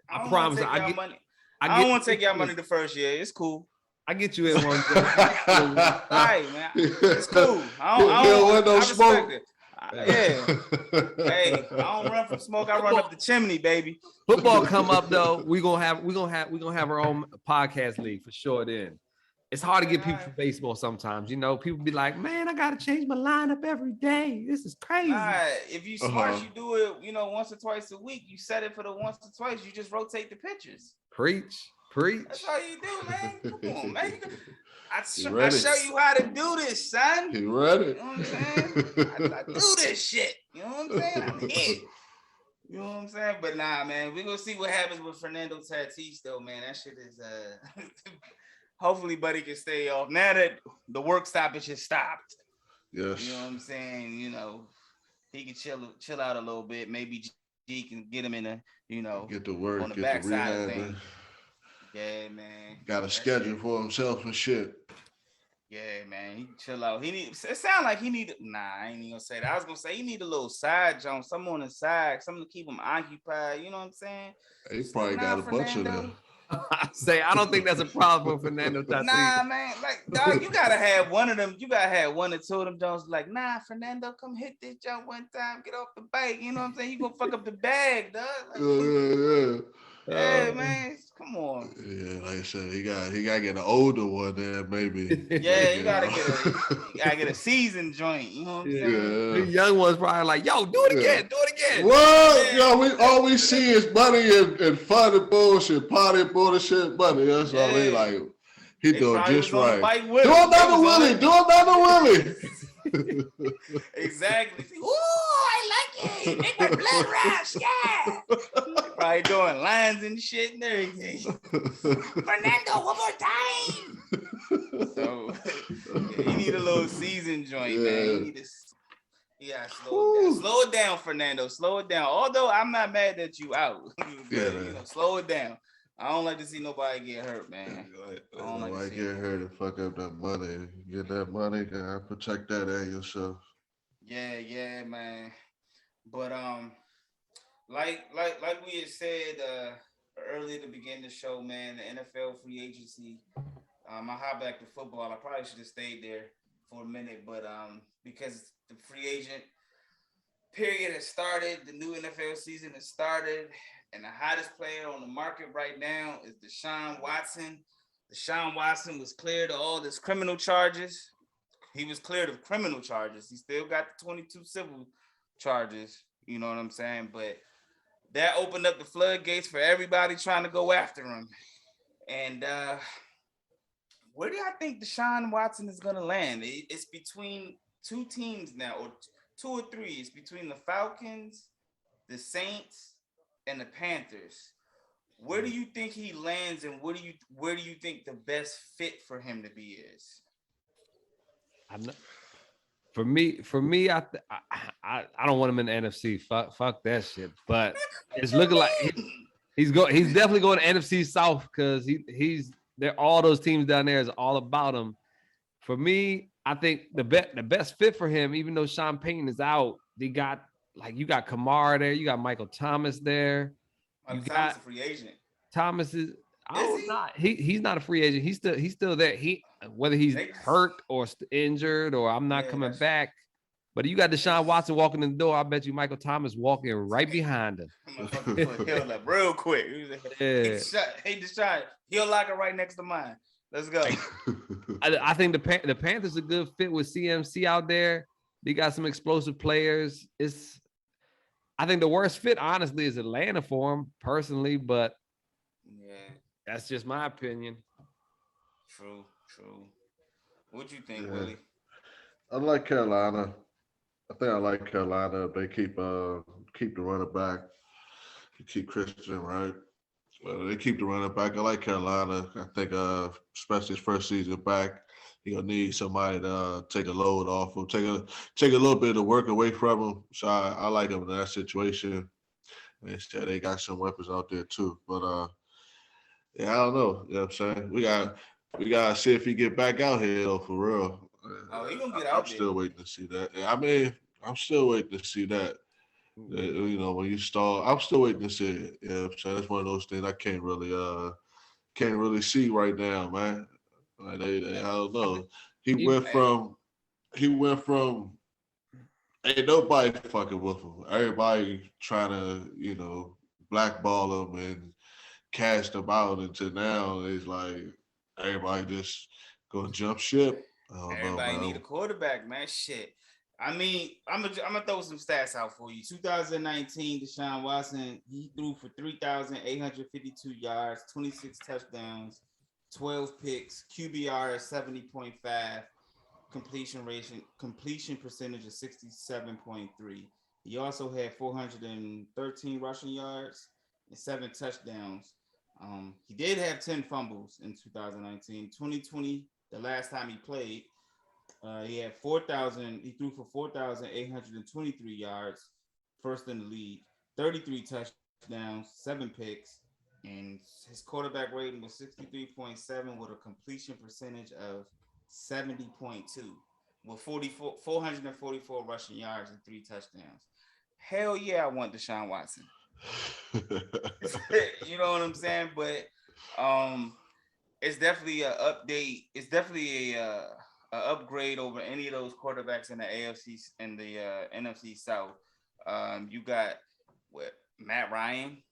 I promise, I don't want to take y'all money the first year. It's cool. I get you in one. All right, man. It's cool. I don't want no smoke. Yeah. Hey, I don't run from smoke. I run up the chimney, baby. Football come up though. We're gonna have our own podcast league for sure. Then. It's hard to get people for baseball sometimes. People be like, man, I got to change my lineup every day. This is crazy. If you smart, you do it, once or twice a week. You set it for the once or twice. You just rotate the pitchers. Preach. That's all you do, man. Come on, man. I show you how to do this, son. You ready? You know what I'm saying? I do this shit. You know what I'm saying? I'm here. You know what I'm saying? But nah, man. We're going to see what happens with Fernando Tatis, though, man. That shit is... Hopefully, Buddy can stay off. Now that the work stoppage has stopped. Yes. You know what I'm saying? He can chill out a little bit. Maybe G can get him in get to work, on the get backside the of things. Yeah, man. Got a schedule for himself and shit. Yeah, man. He can chill out. It sounds like he need. Nah, I ain't even gonna say that. I was gonna say he need a little side jump, something on the side, something to keep him occupied. You know what I'm saying? He probably got a bunch of them. I don't think that's a problem for Fernando Tatis. Nah, man, like dog, you gotta have one of them. You gotta have one or two of them Jones. Like, nah, Fernando, come hit this jump one time. Get off the bike. You know what I'm saying? You gonna fuck up the bag, dog. Like, yeah, man. Come on. Yeah, like I said, he gotta get an older one there, maybe. Yeah, you gotta get a seasoned joint. You know what I'm saying? The young ones probably like, yo, do it again, do it again. What? Yeah. All we see is money and fun and bullshit, party bullshit, money. That's all they like. He doing just right. Do another Willie. Do another Willie. Exactly. Ooh, I like it. Make my blood rush. Yeah. Probably doing lines and shit and everything. Fernando, one more time. So you need a little season joint, man. You gotta slow it down, Fernando. Slow it down. Although I'm not mad that you out. Slow it down. I don't like to see nobody get hurt, man. I don't like to get hurt and fuck up that money. Get that money, gotta protect that at yourself. Yeah, man. But like we had said earlier to begin the show, man, the NFL free agency. I hop back to football. I probably should have stayed there for a minute, but because the free agent period has started, the new NFL season has started. And the hottest player on the market right now is Deshaun Watson. Deshaun Watson was cleared of all his criminal charges. He was cleared of criminal charges. He still got the 22 civil charges. You know what I'm saying? But that opened up the floodgates for everybody trying to go after him. And where do I think Deshaun Watson is going to land? It's between two teams now, or two or three. It's between the Falcons, the Saints, and the Panthers. Where do you think he lands, and where do you think the best fit for him to be is? For me, I I don't want him in the NFC. Fuck that shit. But it's looking like he's definitely going to NFC South because he's there. All those teams down there is all about him. For me, I think the best fit for him, even though Sean Payton is out, you got Kamara there, you got Michael Thomas there. Thomas a free agent. Thomas is he's not a free agent. He's still there. Whether he's hurt or injured or I'm not coming back. But you got Deshaun Watson walking in the door. I bet you Michael Thomas walking right behind him. He'll up real quick. Hey, Deshaun, he'll lock it right next to mine. Let's go. I think the Panthers are a good fit with CMC out there. They got some explosive players. I think the worst fit, honestly, is Atlanta for him, personally, but that's just my opinion. True. What you think, Willie? I like Carolina. I think I like Carolina. They keep the running back. You keep Christian, right? They keep the running back. I like Carolina. I think, especially his first season back, you're gonna need somebody to take a load off him, take a little bit of the work away from him. So I like him in that situation. And they got some weapons out there too. But I don't know. You know what I'm saying? We gotta see if he get back out here though, for real. Oh, he gonna get out there. I'm still waiting to see that. I mean, I'm still waiting to see that. When you start, I'm still waiting to see it. You know what I'm saying? That's one of those things I can't really see right now, man. Like I don't know. He went from ain't nobody fucking with him. Everybody trying to, blackball him and cast him out until now it's like everybody just gonna jump ship. Everybody need a quarterback, man. Shit. I mean, I'm gonna throw some stats out for you. 2019, Deshaun Watson, he threw for 3,852 yards, 26 touchdowns, 12 picks, QBR at 70.5, completion percentage of 67.3. He also had 413 rushing yards and 7 touchdowns. He did have 10 fumbles in 2019. 2020, the last time he played, he had 4,000. He threw for 4,823 yards, first in the league, 33 touchdowns, 7 picks, and his quarterback rating was 63.7 with a completion percentage of 70.2, with 444 rushing yards and 3 touchdowns. Hell yeah, I want Deshaun Watson. You know what I'm saying? But it's definitely an update. It's definitely a upgrade over any of those quarterbacks in the AFC and the NFC South. You got Matt Ryan.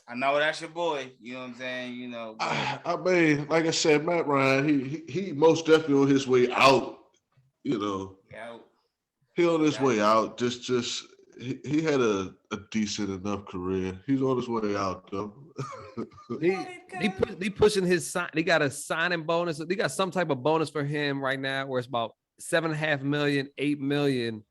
I know that's your boy. You know what I'm saying? I mean, like I said, Matt Ryan, he most definitely on his way out. He on his way out. Just he had a decent enough career. He's on his way out though. They pushing his sign. They got a signing bonus. They got some type of bonus for him right now, where it's about $7.5 million, $8 million,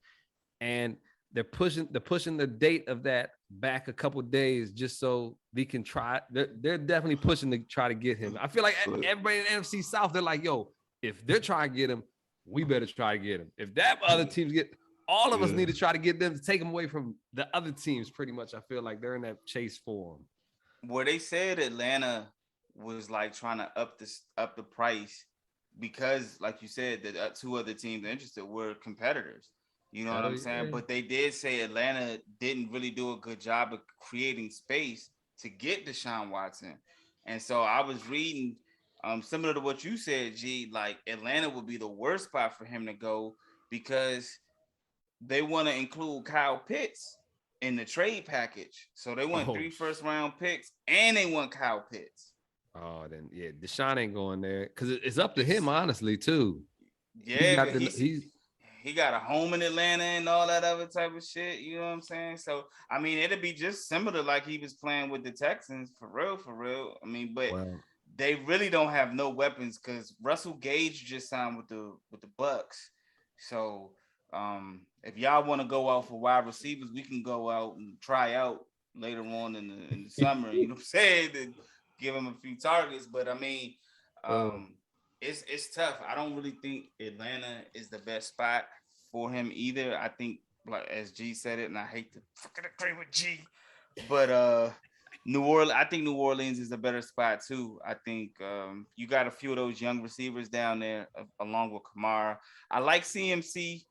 and they're pushing the date of that back a couple of days just so they can try. They're definitely pushing to try to get him. I feel like everybody in the NFC South, they're like, yo, if they're trying to get him, we better try to get him. If that other teams get. All of us need to try to get them to take them away from the other teams. Pretty much, I feel like they're in that chase for them. Well, they said Atlanta was like trying to up the price because, like you said, the 2 other teams interested were competitors. You know what I'm saying? But they did say Atlanta didn't really do a good job of creating space to get Deshaun Watson. And so I was reading, similar to what you said, G, like Atlanta would be the worst spot for him to go because they want to include Kyle Pitts in the trade package. So they want 3 first-round picks, and they want Kyle Pitts. Oh, then, yeah, Deshaun ain't going there because it's up to him, honestly, too. Yeah, he got a home in Atlanta and all that other type of shit. You know what I'm saying? So, I mean, it'll be just similar like he was playing with the Texans, for real. I mean, but they really don't have no weapons because Russell Gage just signed with the Bucks. So, if y'all want to go out for wide receivers, we can go out and try out later on in the summer. You know what I'm saying? To give him a few targets. But I mean, it's tough. I don't really think Atlanta is the best spot for him either. I think like as G said it, and I hate to fucking agree with G, but I think New Orleans is a better spot too. I think you got a few of those young receivers down there along with Kamara. I like CMC,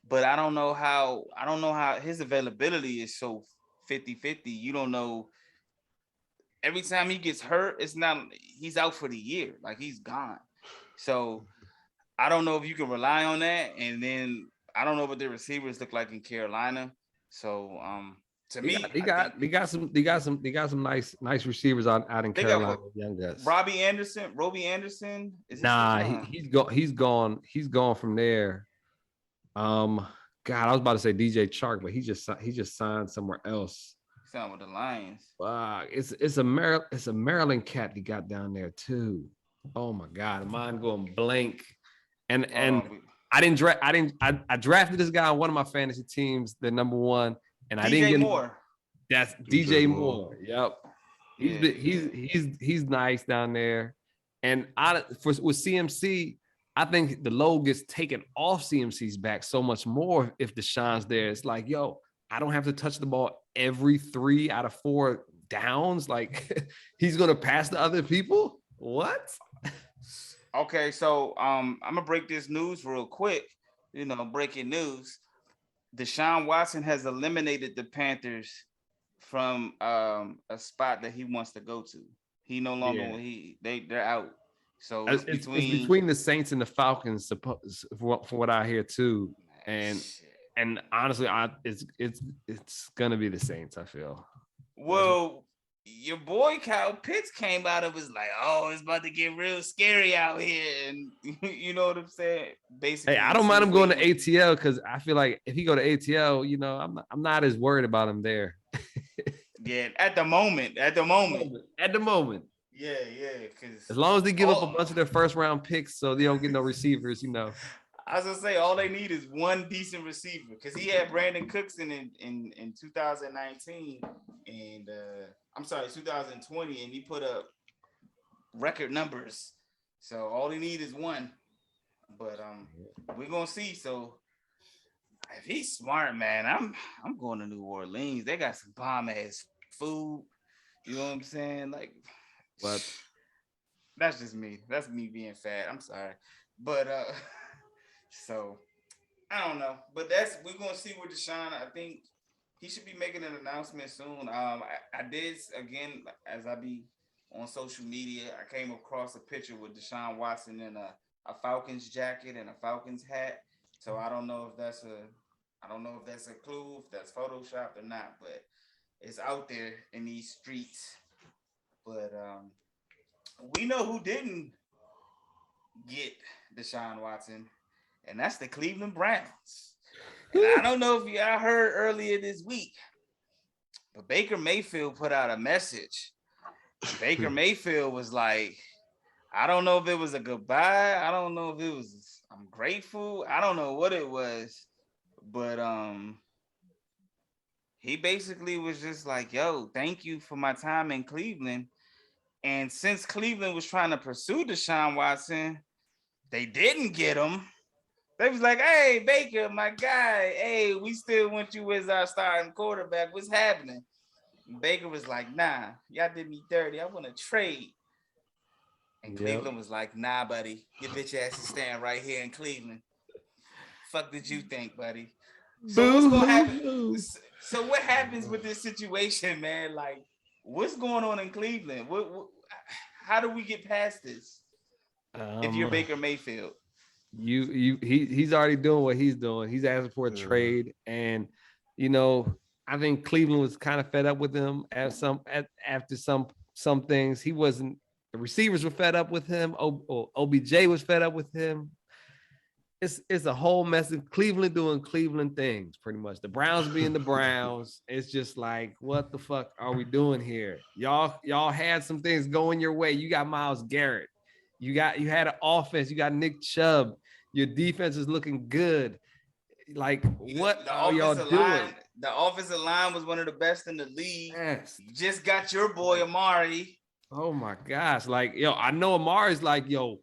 but I don't know how his availability is so 50-50. You don't know. Every time he gets hurt, he's out for the year. Like he's gone. So I don't know if you can rely on that. And then I don't know what the receivers look like in Carolina. So they got some nice receivers out in Carolina. Young guys. Robbie Anderson. He's gone from there. God, I was about to say DJ Chark, but he just signed somewhere else. Signed with the Lions. Wow, it's a Maryland cat he got down there too. Oh my God, mine going blank. And I drafted this guy on one of my fantasy teams, the number one. And I didn't get Moore. That's DJ Moore. Yep. He's nice down there. And with CMC, I think the load gets taken off CMC's back so much more if Deshaun's there. It's like, yo, I don't have to touch the ball every 3 out of 4 downs. Like he's gonna pass to other people. What? Okay, so I'm gonna break this news real quick. Breaking news. Deshaun Watson has eliminated the Panthers from a spot that he wants to go to. He no longer they're out. So it's between the Saints and the Falcons, for what I hear too. And honestly, it's gonna be the Saints. I feel. Well, your boy Kyle Pitts came out and was like, "Oh, it's about to get real scary out here," and you know what I'm saying. Basically, hey, I don't mind him going to ATL because I feel like if he go to ATL, I'm not as worried about him there. Yeah, at the moment. Yeah. Because as long as they give up a bunch of their first round picks, so they don't get no receivers, I was gonna say all they need is one decent receiver because he had Brandon Cooks in 2019 and 2020, and he put up record numbers. So all they need is one. But we're gonna see. So if he's smart, man, I'm going to New Orleans. They got some bomb ass food. You know what I'm saying? Like, but that's just me. That's me being fat. I'm sorry, but so I don't know. But we're gonna see with Deshaun. I think he should be making an announcement soon. I did again as I be on social media. I came across a picture with Deshaun Watson in a Falcons jacket and a Falcons hat. So I don't know if that's a clue, if that's photoshopped or not, but it's out there in these streets. But we know who didn't get Deshaun Watson, and that's the Cleveland Browns. And I don't know if y'all heard earlier this week, but Baker Mayfield put out a message. Baker Mayfield was like, I don't know if it was a goodbye. I don't know if it was I'm grateful. I don't know what it was. But he basically was just like, yo, thank you for my time in Cleveland. And since Cleveland was trying to pursue Deshaun Watson, they didn't get him. They was like, hey, Baker, my guy, hey, we still want you as our starting quarterback. What's happening? And Baker was like, nah, y'all did me dirty. I want to trade. And Cleveland was like, nah, buddy, your bitch ass is staying right here in Cleveland. Fuck did you think, buddy? So what's gonna happen? So what happens with this situation, man? Like, what's going on in Cleveland? How do we get past this? If you're Baker Mayfield, he's already doing what he's doing. He's asking for a trade, and I think Cleveland was kind of fed up with him after some things. He wasn't. The receivers were fed up with him. OBJ was fed up with him. It's a whole mess of Cleveland doing Cleveland things, pretty much. The Browns being the Browns. It's just like, what the fuck are we doing here? Y'all had some things going your way. You got Myles Garrett. You had an offense. You got Nick Chubb. Your defense is looking good. Like, what are y'all doing? The offensive line was one of the best in the league. Yes. You just got your boy Amari. Oh my gosh. Like, I know Amari's like, yo,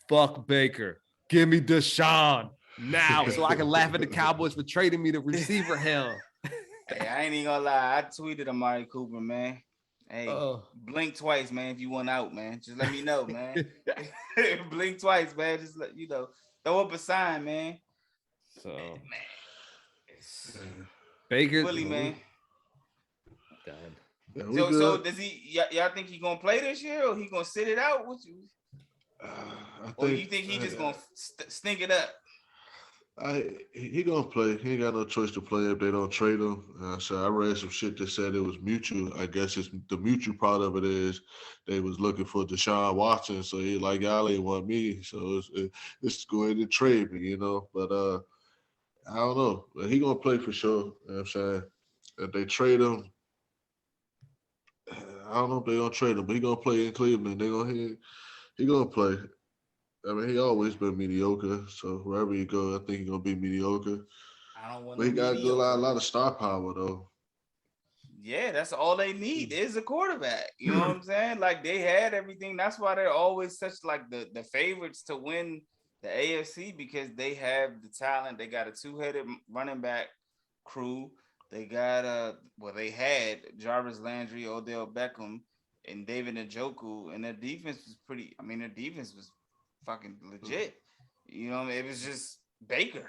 fuck Baker. Give me Deshaun. now so I can laugh at the Cowboys for trading me to receiver hell. Hey, I ain't even gonna lie. I tweeted Amari Cooper, man. Hey, blink twice, man. If you want out, man, just let me know, man. Blink twice, man. Just let you know. Throw up a sign, man. So, man, Baker, Willie, man. Done. Yeah, so does he? Y'all think he gonna play this year, or he gonna sit it out with you? Or you think he just gonna stink it up? He gonna play. He ain't got no choice to play if they don't trade him. So I read some shit that said it was mutual. I guess it's the mutual part of it is they was looking for Deshaun Watson. So he like, y'all ain't want me. So it's go ahead and trade me, you know. But I don't know. But he gonna play for sure. You know what I'm saying? If they trade him, I don't know if they gonna trade him, but he gonna play in Cleveland. He gonna play. I mean, he always been mediocre. So wherever you go, I think he's gonna be mediocre. I don't want. But he got a lot of star power though. Yeah, that's all they need is a quarterback. You know what I'm saying? Like they had everything. That's why they're always such like the favorites to win the AFC because they have the talent. They got a two-headed running back crew. They got they had Jarvis Landry, Odell Beckham, and David Njoku, and their defense was pretty. I mean, their defense was fucking legit. You know what I mean? It was just Baker.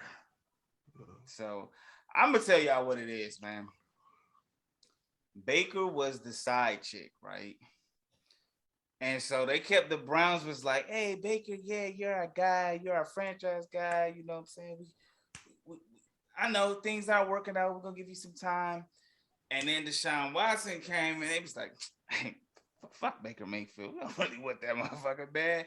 So I'm gonna tell y'all what it is, man. Baker was the side chick, right? And so they kept the Browns was like, hey, Baker, yeah, you're a guy, you're a franchise guy, you know what I'm saying? I know things aren't working out, we're gonna give you some time. And then Deshaun Watson came and they was like, hey, fuck Baker Mayfield. We don't really want that motherfucker, man.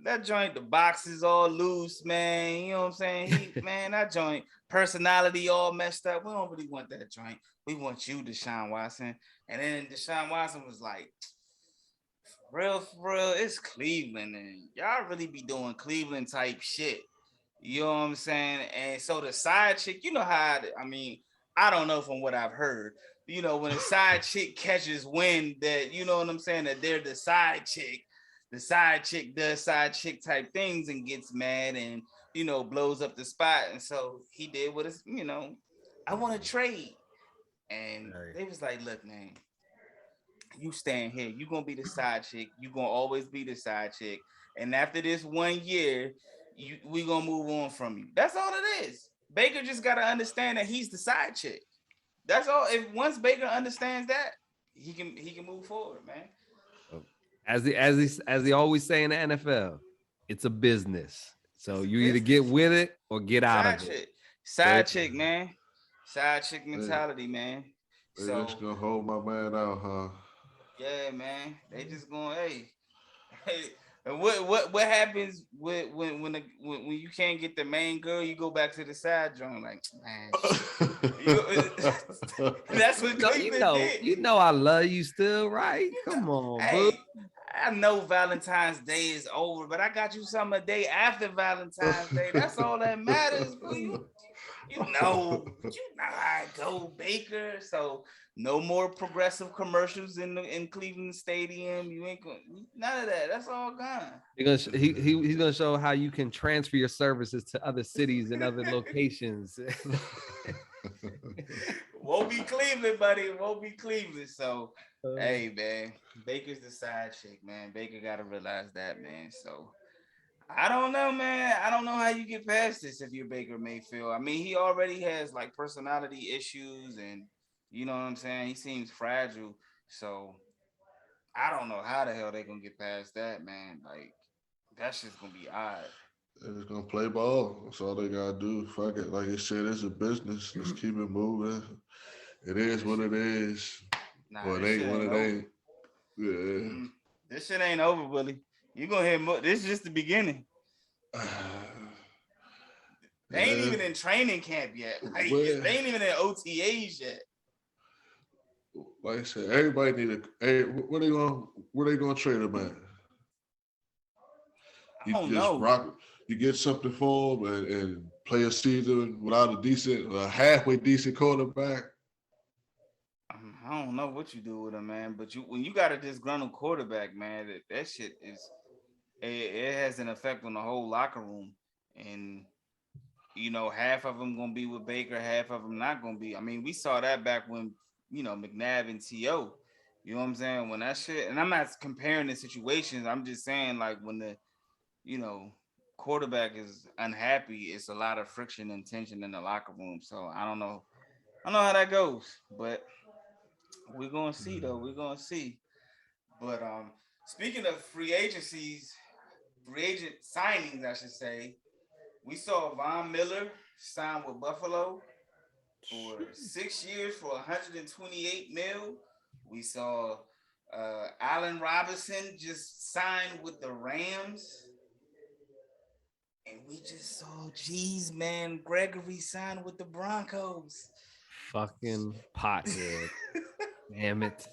That joint, the box is all loose, man. You know what I'm saying? That joint, personality all messed up. We don't really want that joint. We want you, Deshaun Watson. And then Deshaun Watson was like, for real, it's Cleveland. And y'all really be doing Cleveland type shit. You know what I'm saying? And so the side chick, you know how, I don't know from what I've heard, you know, when a side chick catches wind that, you know what I'm saying, that they're the side chick does side chick type things and gets mad and, you know, blows up the spot. And so he did what it's, you know, I want to trade. And they was like, look, man, you stand here. You're going to be the side chick. You're going to always be the side chick. And after this 1 year, we going to move on from you. That's all it is. Baker just got to understand that he's the side chick. That's all. If once Baker understands that, he can move forward, man. As they always say in the NFL, it's a business. So you either get with it or get out of it. Side chick, man. Side chick mentality, man. They just gonna hold my man out, huh? Yeah, man. They just going, hey. And what happens when you can't get the main girl? You go back to the side joint, like, man. That's what Cleveland did. You know I love you still, right? Come on, bro. I know Valentine's Day is over, but I got you something a day after Valentine's Day. That's all that matters, bro. You know how I go, Baker. So no more progressive commercials in Cleveland Stadium. You ain't going none of that. That's all gone. He's gonna show how you can transfer your services to other cities and other locations. Won't be Cleveland, buddy. Won't be Cleveland. So hey, man, Baker's the side chick, man. Baker got to realize that, man. So I don't know, man. I don't know how you get past this if you're Baker Mayfield. I mean, he already has like personality issues and you know what I'm saying? He seems fragile. So I don't know how the hell they're going to get past that, man. Like, that's just going to be odd. They're just going to play ball. That's all they got to do. Fuck it. Like I said, it's a business. Let's keep it moving. It is what it is. It ain't what it ain't. Yeah. This shit ain't over, Willie. You going to hear more. This is just the beginning. They ain't even in training camp yet. Like, they ain't even in OTAs yet. Like I said, everybody need where they gonna trade him at? I don't know. You get something for him and play a season without a halfway decent quarterback. I don't know what you do with him, man. But when you got a disgruntled quarterback, man, that shit is it has an effect on the whole locker room. And half of them gonna be with Baker, half of them not gonna be. I mean, we saw that back when McNabb and T.O. You know what I'm saying? When that shit, and I'm not comparing the situations. I'm just saying like when the quarterback is unhappy, it's a lot of friction and tension in the locker room. So I don't know how that goes, but we're gonna see though. We're gonna see. But speaking of free agent signings, I should say, we saw Von Miller sign with Buffalo for 6 years for 128 mil. We saw Allen Robinson just signed with the Rams. And we just saw man Gregory sign with the Broncos. Fucking pothead. Damn it.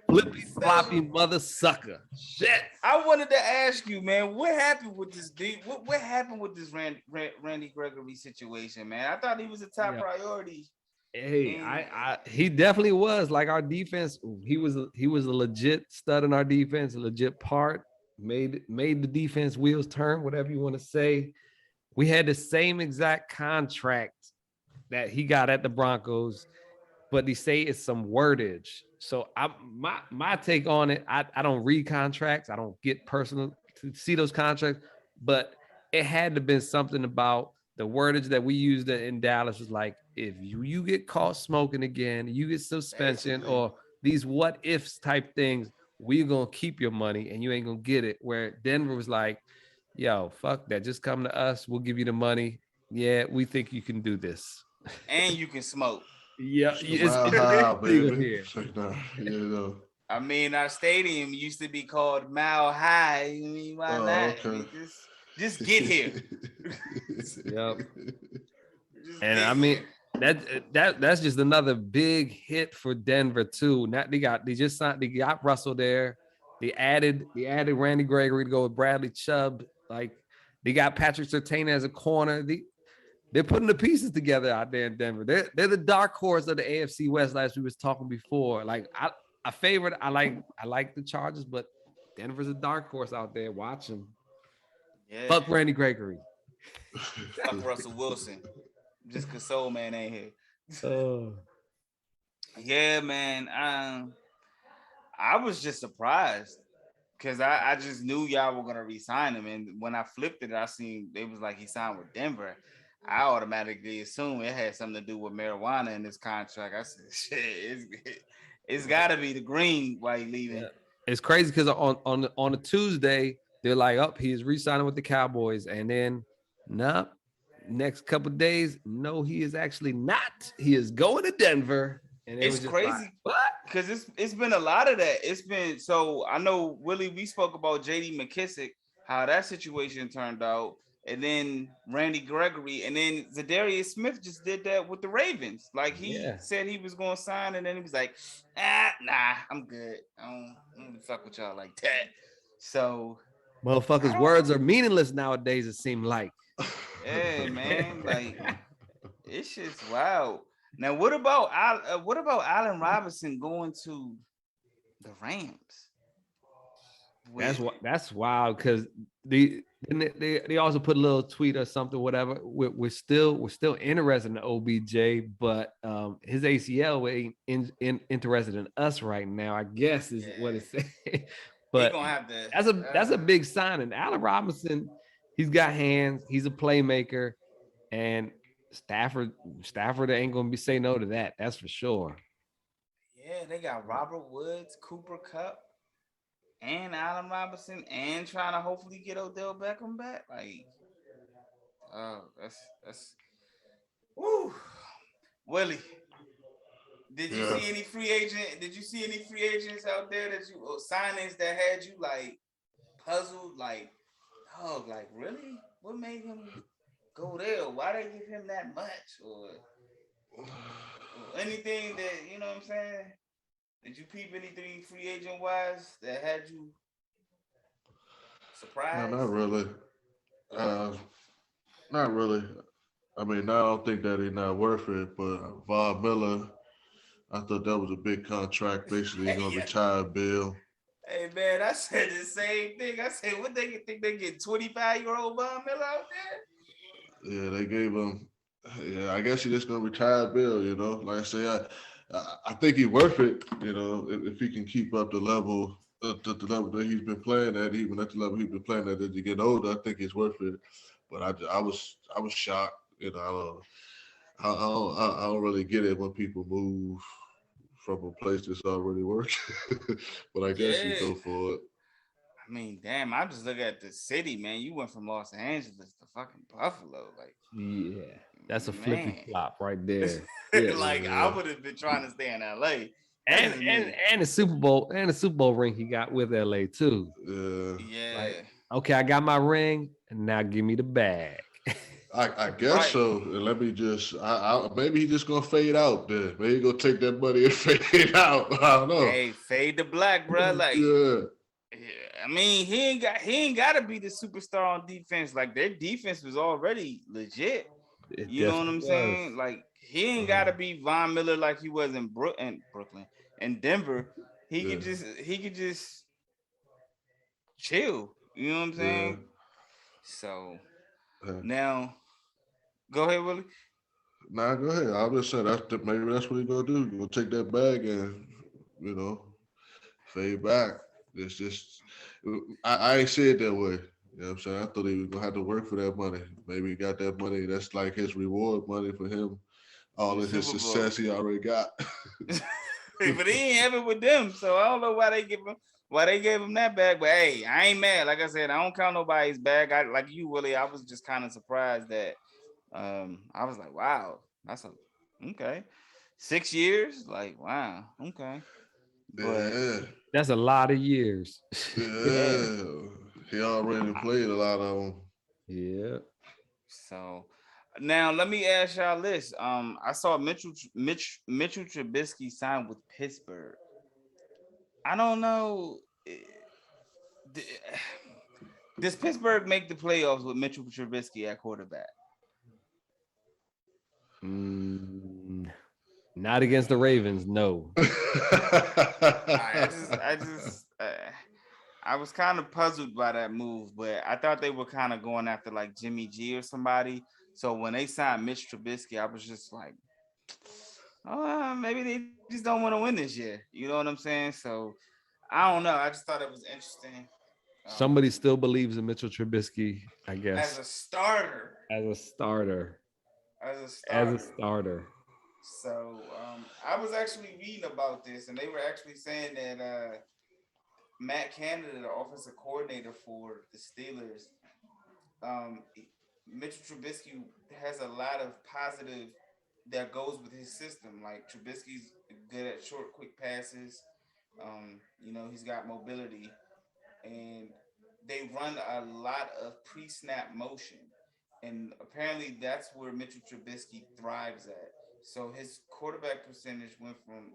Flippy floppy mother sucker. Shit. I wanted to ask you, man, what happened with this what happened with this Randy Gregory situation, man? I thought he was a top priority. Hey, he definitely was. Like our defense, he was a legit stud in our defense, a legit part. Made the defense wheels turn, whatever you want to say. We had the same exact contract that he got at the Broncos, but they say it's some wordage. So my take on it, I don't read contracts. I don't get personal to see those contracts, but it had to have been something about the wordage that we used in Dallas was like, if you get caught smoking again, you get suspension or these what ifs type things, we're going to keep your money and you ain't going to get it. Where Denver was like, yo, fuck that. Just come to us. We'll give you the money. Yeah, we think you can do this. And you can smoke. Yeah, it's legal here. I mean, our stadium used to be called Mile High. I mean, why not? Okay. Just get here. Yep. And I mean, that's just another big hit for Denver too. They got Russell there. They added Randy Gregory to go with Bradley Chubb. Like they got Patrick Surtain as a corner. They're putting the pieces together out there in Denver. They're the dark horse of the AFC West, as we was talking before. Like I like the Chargers, but Denver's a dark horse out there. Watch them. Yeah. Fuck Randy Gregory. Fuck Russell Wilson. Just cause Soul Man ain't here. Yeah, man. I was just surprised because I just knew y'all were gonna re-sign him, and when I flipped it, I seen it was like he signed with Denver. I automatically assumed it had something to do with marijuana in this contract. I said, shit, it's got to be the green while he leaving. Yeah. It's crazy because on a Tuesday they're like, "Oh, he's re-signing with the Cowboys," and then, next couple of days, no, he is actually not. He is going to Denver. And it's crazy. Like, what? Because it's been a lot of that. It's been so I know Willie. We spoke about J.D. McKissick, how that situation turned out. And then Randy Gregory, and then Zadarius Smith just did that with the Ravens. Like he said he was going to sign, and then he was like, nah, I'm good. I don't fuck with y'all like that. So, motherfuckers' words are meaningless nowadays. It seems like. Yeah, man. Like it's just wild. Now, what about Allen Robinson going to the Rams? That's wild because they also put a little tweet or something, whatever. We're still interested in OBJ, but his ACL ain't interested in us right now, I guess is what it said. But gonna have to, that's a big signing. Allen Robinson, he's got hands, he's a playmaker, and Stafford ain't gonna say no to that. That's for sure. Yeah, they got Robert Woods, Cooper Kupp, and Allen Robinson, and trying to hopefully get Odell Beckham back. Like, that's woo. Willie, did you see any free agent? Did you see any free agents out there that signings that had you like puzzled? Like, oh, like really? What made him go there? Why they give him that much? Or anything that, you know what I'm saying? Did you peep anything free agent wise that had you surprised? No, not really. Not really. I mean, I don't think that he's not worth it, but Von Miller, I thought that was a big contract. Basically, he's gonna retire Bill. Hey man, I said the same thing. I said, what they think they get 25-year-old Von Miller out there? Yeah, they gave him. Yeah, I guess he's just gonna retire Bill. You know, like I say, I think he's worth it. You know, if he can keep up the level, the level that he's been playing at, even at the level he's been playing at as you get older, I think it's worth it. But I was shocked. You know, I don't really get it when people move from a place that's already working. But I guess you Yeah. go for it. I mean, damn, I'm just looking at the city, man. You went from Los Angeles to fucking Buffalo. Like, Yeah, that's a man. flippy flop right there. Yeah. Like, I would have been trying to stay in LA. And the Super Bowl ring he got with LA too. Yeah. Like, okay, I got my ring, and now give me the bag. I guess so. And let me just, maybe he just gonna fade out then. Maybe he gonna take that money and fade out. I don't know. Hey, fade to black, bro. Like, yeah. I mean, he ain't got to be the superstar on defense. Like, their defense was already legit. You know what I'm saying? Like, he ain't got to be Von Miller like he was in Brooklyn and Denver. He could just chill. You know what I'm saying? So now, go ahead, Willie. Nah, go ahead. I was just saying maybe that's what he gonna do. He gonna take that bag and fade back. It's just I ain't see it that way. You know what I'm saying? I thought he was gonna have to work for that money. Maybe he got that money. That's like his reward money for him. All of his success he already got. But he ain't have it with them, so I don't know why they gave him that bag. But hey, I ain't mad. Like I said, I don't count nobody's bag. Like you, Willie, I was just kind of surprised that I was like, wow, that's okay. 6 years, like wow, okay. But that's a lot of years. Yeah. He already played a lot of them. Yeah. So now let me ask y'all this. I saw Mitchell Trubisky signed with Pittsburgh. I don't know. Does Pittsburgh make the playoffs with Mitchell Trubisky at quarterback? Not against the Ravens, no. I was kind of puzzled by that move, but I thought they were kind of going after like Jimmy G or somebody. So when they signed Mitch Trubisky, I was just like, oh, maybe they just don't want to win this year. You know what I'm saying? So I don't know. I just thought it was interesting. Somebody still believes in Mitchell Trubisky, I guess. As a starter. So I was actually reading about this, and they were actually saying that Matt Canada, the offensive coordinator for the Steelers, Mitchell Trubisky has a lot of positive that goes with his system. Like Trubisky's good at short, quick passes. He's got mobility, and they run a lot of pre-snap motion. And apparently that's where Mitchell Trubisky thrives at. So his quarterback percentage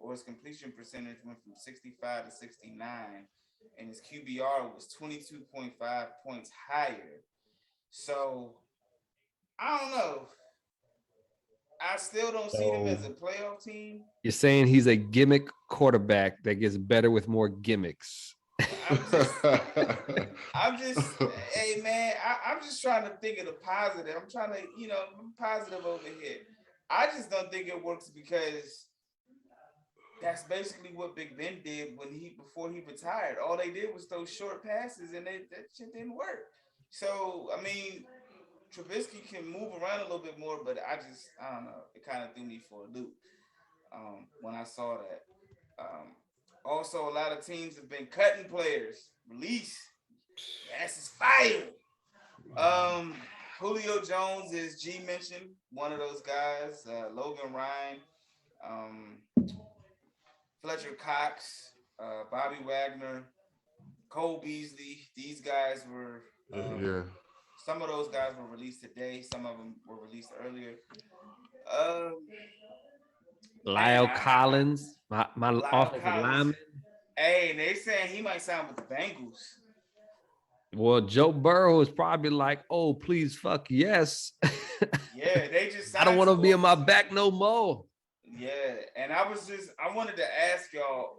his completion percentage went from 65 to 69, and his QBR was 22.5 points higher. So I don't know. I still don't see them as a playoff team. You're saying he's a gimmick quarterback that gets better with more gimmicks. I'm just hey man, I'm just trying to think of the positive. I'm trying to, I'm positive over here. I just don't think it works because that's basically what Big Ben did before he retired. All they did was those short passes, and that shit didn't work. So I mean, Trubisky can move around a little bit more, but I don't know. It kind of threw me for a loop when I saw that. Also, a lot of teams have been cutting players. Release. Ass is fire. Julio Jones, as G mentioned, one of those guys. Logan Ryan, Fletcher Cox, Bobby Wagner, Cole Beasley. These guys were some of those guys were released today. Some of them were released earlier. Lyle Collins, my offensive lineman. Hey, they saying he might sign with the Bengals. Well, Joe Burrow is probably like, oh, please, fuck yes. Yeah, they just. I don't want to be on my back no more. Yeah, and I wanted to ask y'all,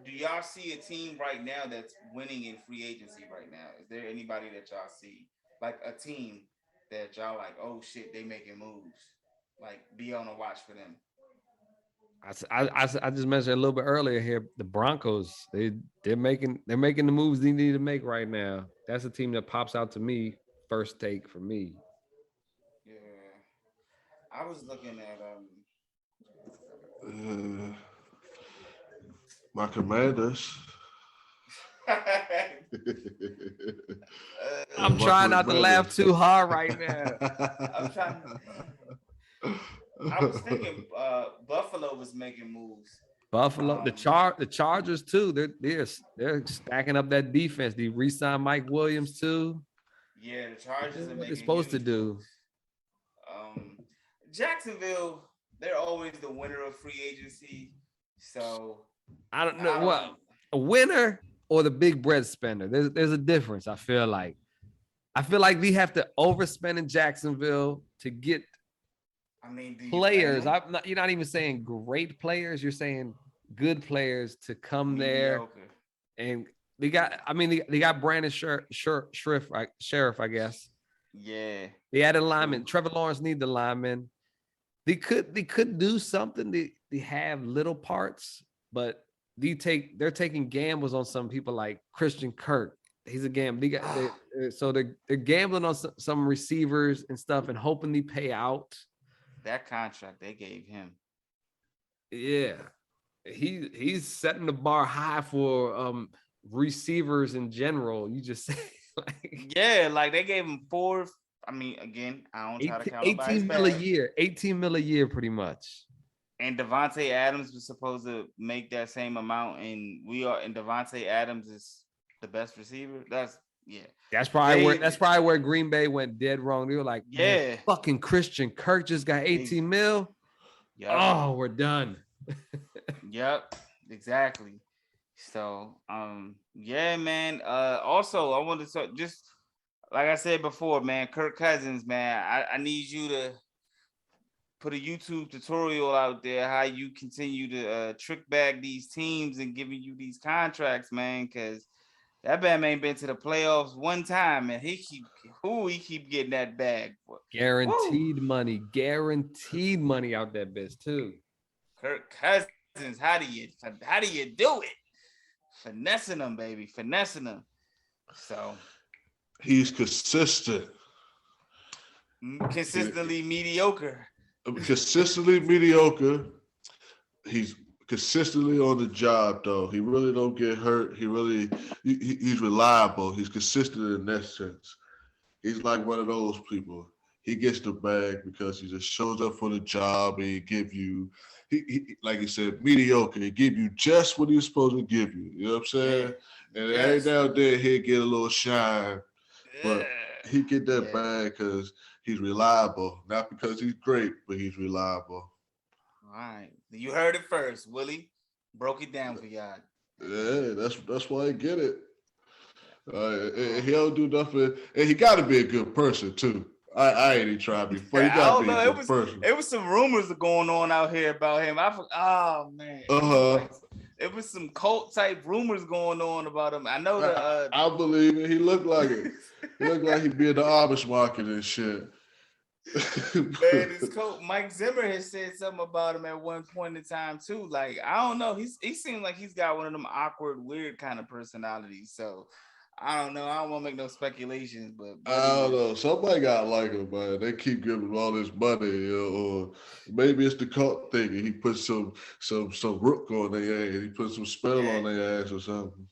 do y'all see a team right now that's winning in free agency right now? Is there anybody that y'all see, like a team that y'all like? Oh shit, they making moves. Like, be on the watch for them. I just mentioned a little bit earlier here. The Broncos, they're making the moves they need to make right now. That's a team that pops out to me. First take for me. Yeah, I was looking at my Commanders. I'm trying not to laugh too hard right now. I'm trying. I was thinking Buffalo was making moves. Buffalo, the Chargers too. They're stacking up that defense. They re-signed Mike Williams too. Yeah, the Chargers are what making they're supposed to do. Moves. Jacksonville, they're always the winner of free agency. So I don't know a winner or the big bread spender. There's a difference. I feel like we have to overspend in Jacksonville to get players. You're not even saying great players. You're saying good players to come there. And they got Brandon Sheriff, I guess. Yeah. They added linemen. Trevor Lawrence need the linemen. They could do something. They have little parts, but they're taking gambles on some people like Christian Kirk. He's a gamble. They're gambling on some receivers and stuff and hoping they pay out. That contract they gave him. Yeah. He's setting the bar high for receivers in general. You just say like they gave him 4. I mean, again, I don't try to count 18 mil a year. 18 mil a year, pretty much. And Devonte Adams was supposed to make that same amount, and Devonte Adams is the best receiver. That's probably where Green Bay went dead wrong. They were like, yeah, fucking Christian Kirk just got 18 mil. Yep. Oh, we're done. Yep, exactly. So, yeah, man. Also, I wanted to just like I said before, man, Kirk Cousins, man. I need you to put a YouTube tutorial out there how you continue to trick bag these teams and giving you these contracts, man, because that man ain't been to the playoffs one time, and he keep getting that bag. Guaranteed money out that bitch too. Kirk Cousins, how do you do it? Finessing them, baby, finessing them. So he's consistent. Consistently mediocre. Consistently mediocre. He's consistently on the job, though. He really don't get hurt. He's reliable. He's consistent in that sense. He's like one of those people. He gets the bag because he just shows up for the job and he give you, he like you said, mediocre. He give you just what he's supposed to give you. You know what I'm saying? Yeah. And every now and then he'll get a little shine. But he get that bag because he's reliable. Not because he's great, but he's reliable. All right. You heard it first. Willie broke it down for y'all. Yeah, that's why I get it. And he don't do nothing. And he got to be a good person, too. I ain't even tried before. He got to be a good person. It was some rumors going on out here about him. Oh, man. It was some cult type rumors going on about him. I know that. I believe it. He looked like it. He looked like he'd be in the Amish market and shit. Man, his coach Mike Zimmer has said something about him at one point in time too. Like, I don't know. He seems like he's got one of them awkward, weird kind of personalities. So I don't know. I don't want to make no speculations, but I don't know. Somebody got like him, man. They keep giving him all this money, or maybe it's the cult thing. And he put some rook on their ass. He put some spell on their ass or something.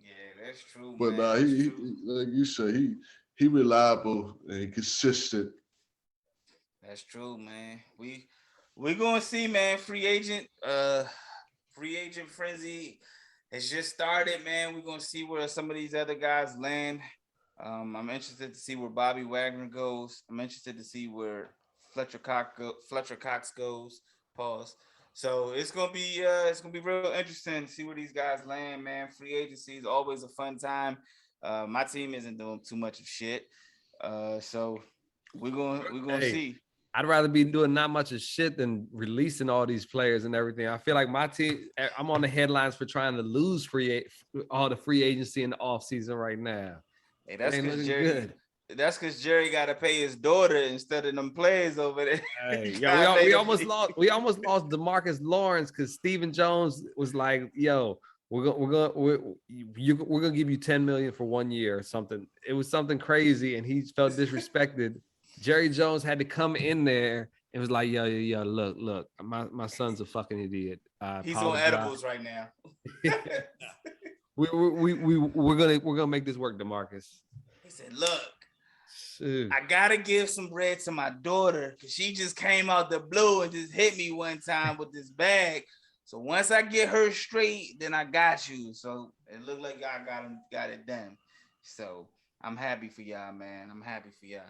Yeah, that's true. But he like you say, he reliable and he consistent. That's true, man. We're gonna see, man. Free agent frenzy has just started, man. We're gonna see where some of these other guys land. I'm interested to see where Bobby Wagner goes. I'm interested to see where Fletcher Cox goes. Pause. So it's gonna be real interesting to see where these guys land, man. Free agency is always a fun time. My team isn't doing too much of shit, so we're gonna see. I'd rather be doing not much of shit than releasing all these players and everything. I feel like my team, I'm on the headlines for trying to lose all the free agency in the offseason right now. Hey, that's because Jerry. That's because Jerry got to pay his daughter instead of them players over there. Hey, yeah, we almost lost. We almost lost DeMarcus Lawrence because Stephen Jones was like, "Yo, we're gonna give you $10 million for 1 year or something." It was something crazy, and he felt disrespected. Jerry Jones had to come in there and was like, "Yo, look, my son's a fucking idiot. He's on edibles right now." we're gonna make this work, DeMarcus. He said, "Look. I gotta give some bread to my daughter because she just came out the blue and just hit me one time with this bag. So once I get her straight, then I got you." So it looked like I got it done. So I'm happy for y'all, man. I'm happy for y'all.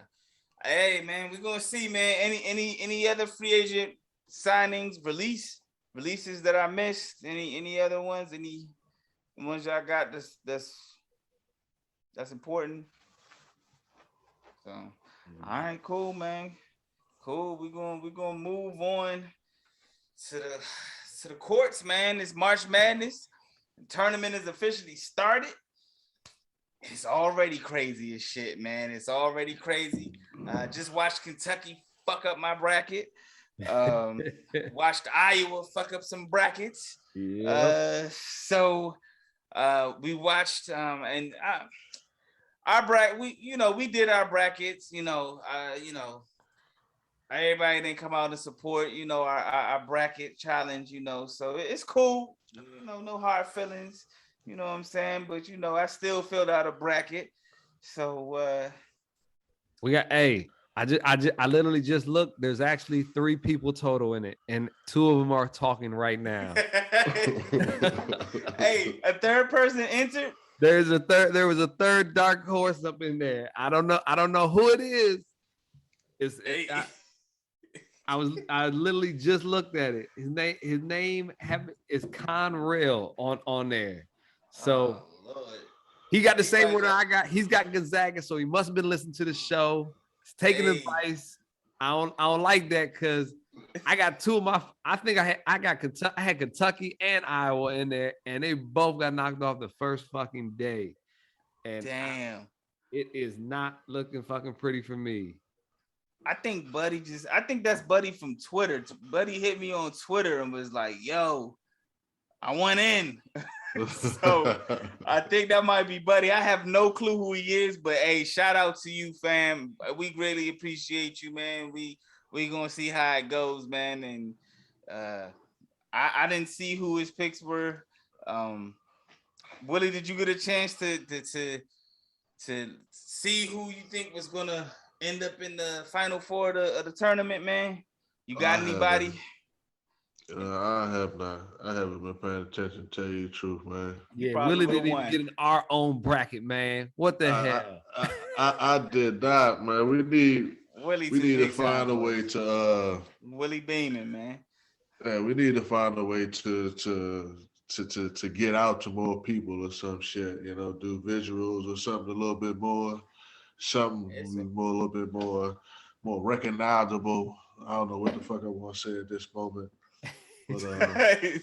Hey, man, we're gonna see, man. Any other free agent signings, releases that I missed? Any other ones? Any ones y'all got that's important? So, all right, cool, man. Cool. We're gonna move on to the courts, man. It's March Madness. The tournament is officially started. It's already crazy as shit, man. It's already crazy. Just watched Kentucky fuck up my bracket. Watched Iowa fuck up some brackets. Yep. So we watched and our bracket, we did our brackets, everybody didn't come out and support, our bracket challenge, so it's cool, no hard feelings, you know what I'm saying? But, I still filled out a bracket. So we got, I literally just looked, there's actually 3 people total in it, and 2 of them are talking right now. Hey, a third person entered? There was a third dark horse up in there. I don't know who it is. I literally just looked at it. His name is Conrail on there. So he got the same order I got. He's got Gonzaga, so he must have been listening to the show. He's taking advice. I don't like that because I got 2 of my. I think I had Kentucky and Iowa in there, and they both got knocked off the first fucking day. And damn, it is not looking fucking pretty for me. I think that's Buddy from Twitter. Buddy hit me on Twitter and was like, "Yo, I went in." So I think that might be Buddy. I have no clue who he is, but hey, shout out to you, fam. We greatly appreciate you, man. We gonna see how it goes, man. And I didn't see who his picks were. Willie, did you get a chance to see who you think was gonna end up in the Final Four of the tournament, man? You got anybody? I have not. I haven't been paying attention, to tell you the truth, man. Yeah, Willie didn't even get in our own bracket, man. What the hell? I did not, man. We need to find a way to Willie Beeman, man. Yeah, we need to find a way to get out to more people or some shit, do visuals or something a little bit more, a little bit more recognizable. I don't know what the fuck I want to say at this moment. But, hey,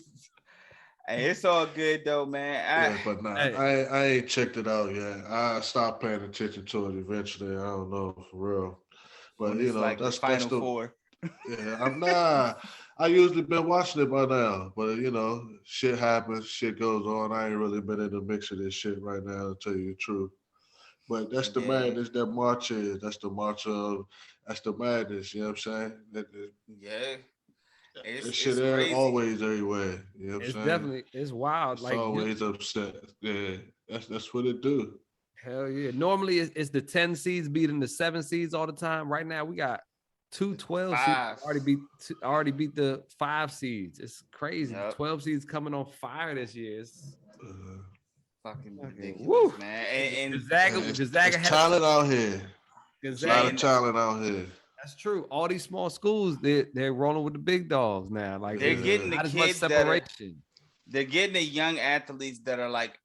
it's all good though, man. I ain't checked it out yet. I stopped paying attention to it eventually. I don't know for real, but like that's the Final Four. Yeah, I'm not. I usually been watching it by now, but shit happens, shit goes on. I ain't really been in the mix of this shit right now, to tell you the truth. But that's the madness that March is. That's the madness. You know what I'm saying? Yeah. It's shit always everywhere. You know what I'm saying? Definitely, it's wild. It's always upset. Yeah, that's what it do. Hell yeah. Normally it's the 10 seeds beating the 7 seeds all the time. Right now we got 2 12 seeds already beat the 5 seeds. It's crazy. Yep. 12 seeds coming on fire this year. It's fucking ridiculous, man. And Gonzaga has talent out here. There's a lot of talent out here. That's true. All these small schools, they're rolling with the big dogs now. Like they're getting the kids separation. They're getting the young athletes that are like,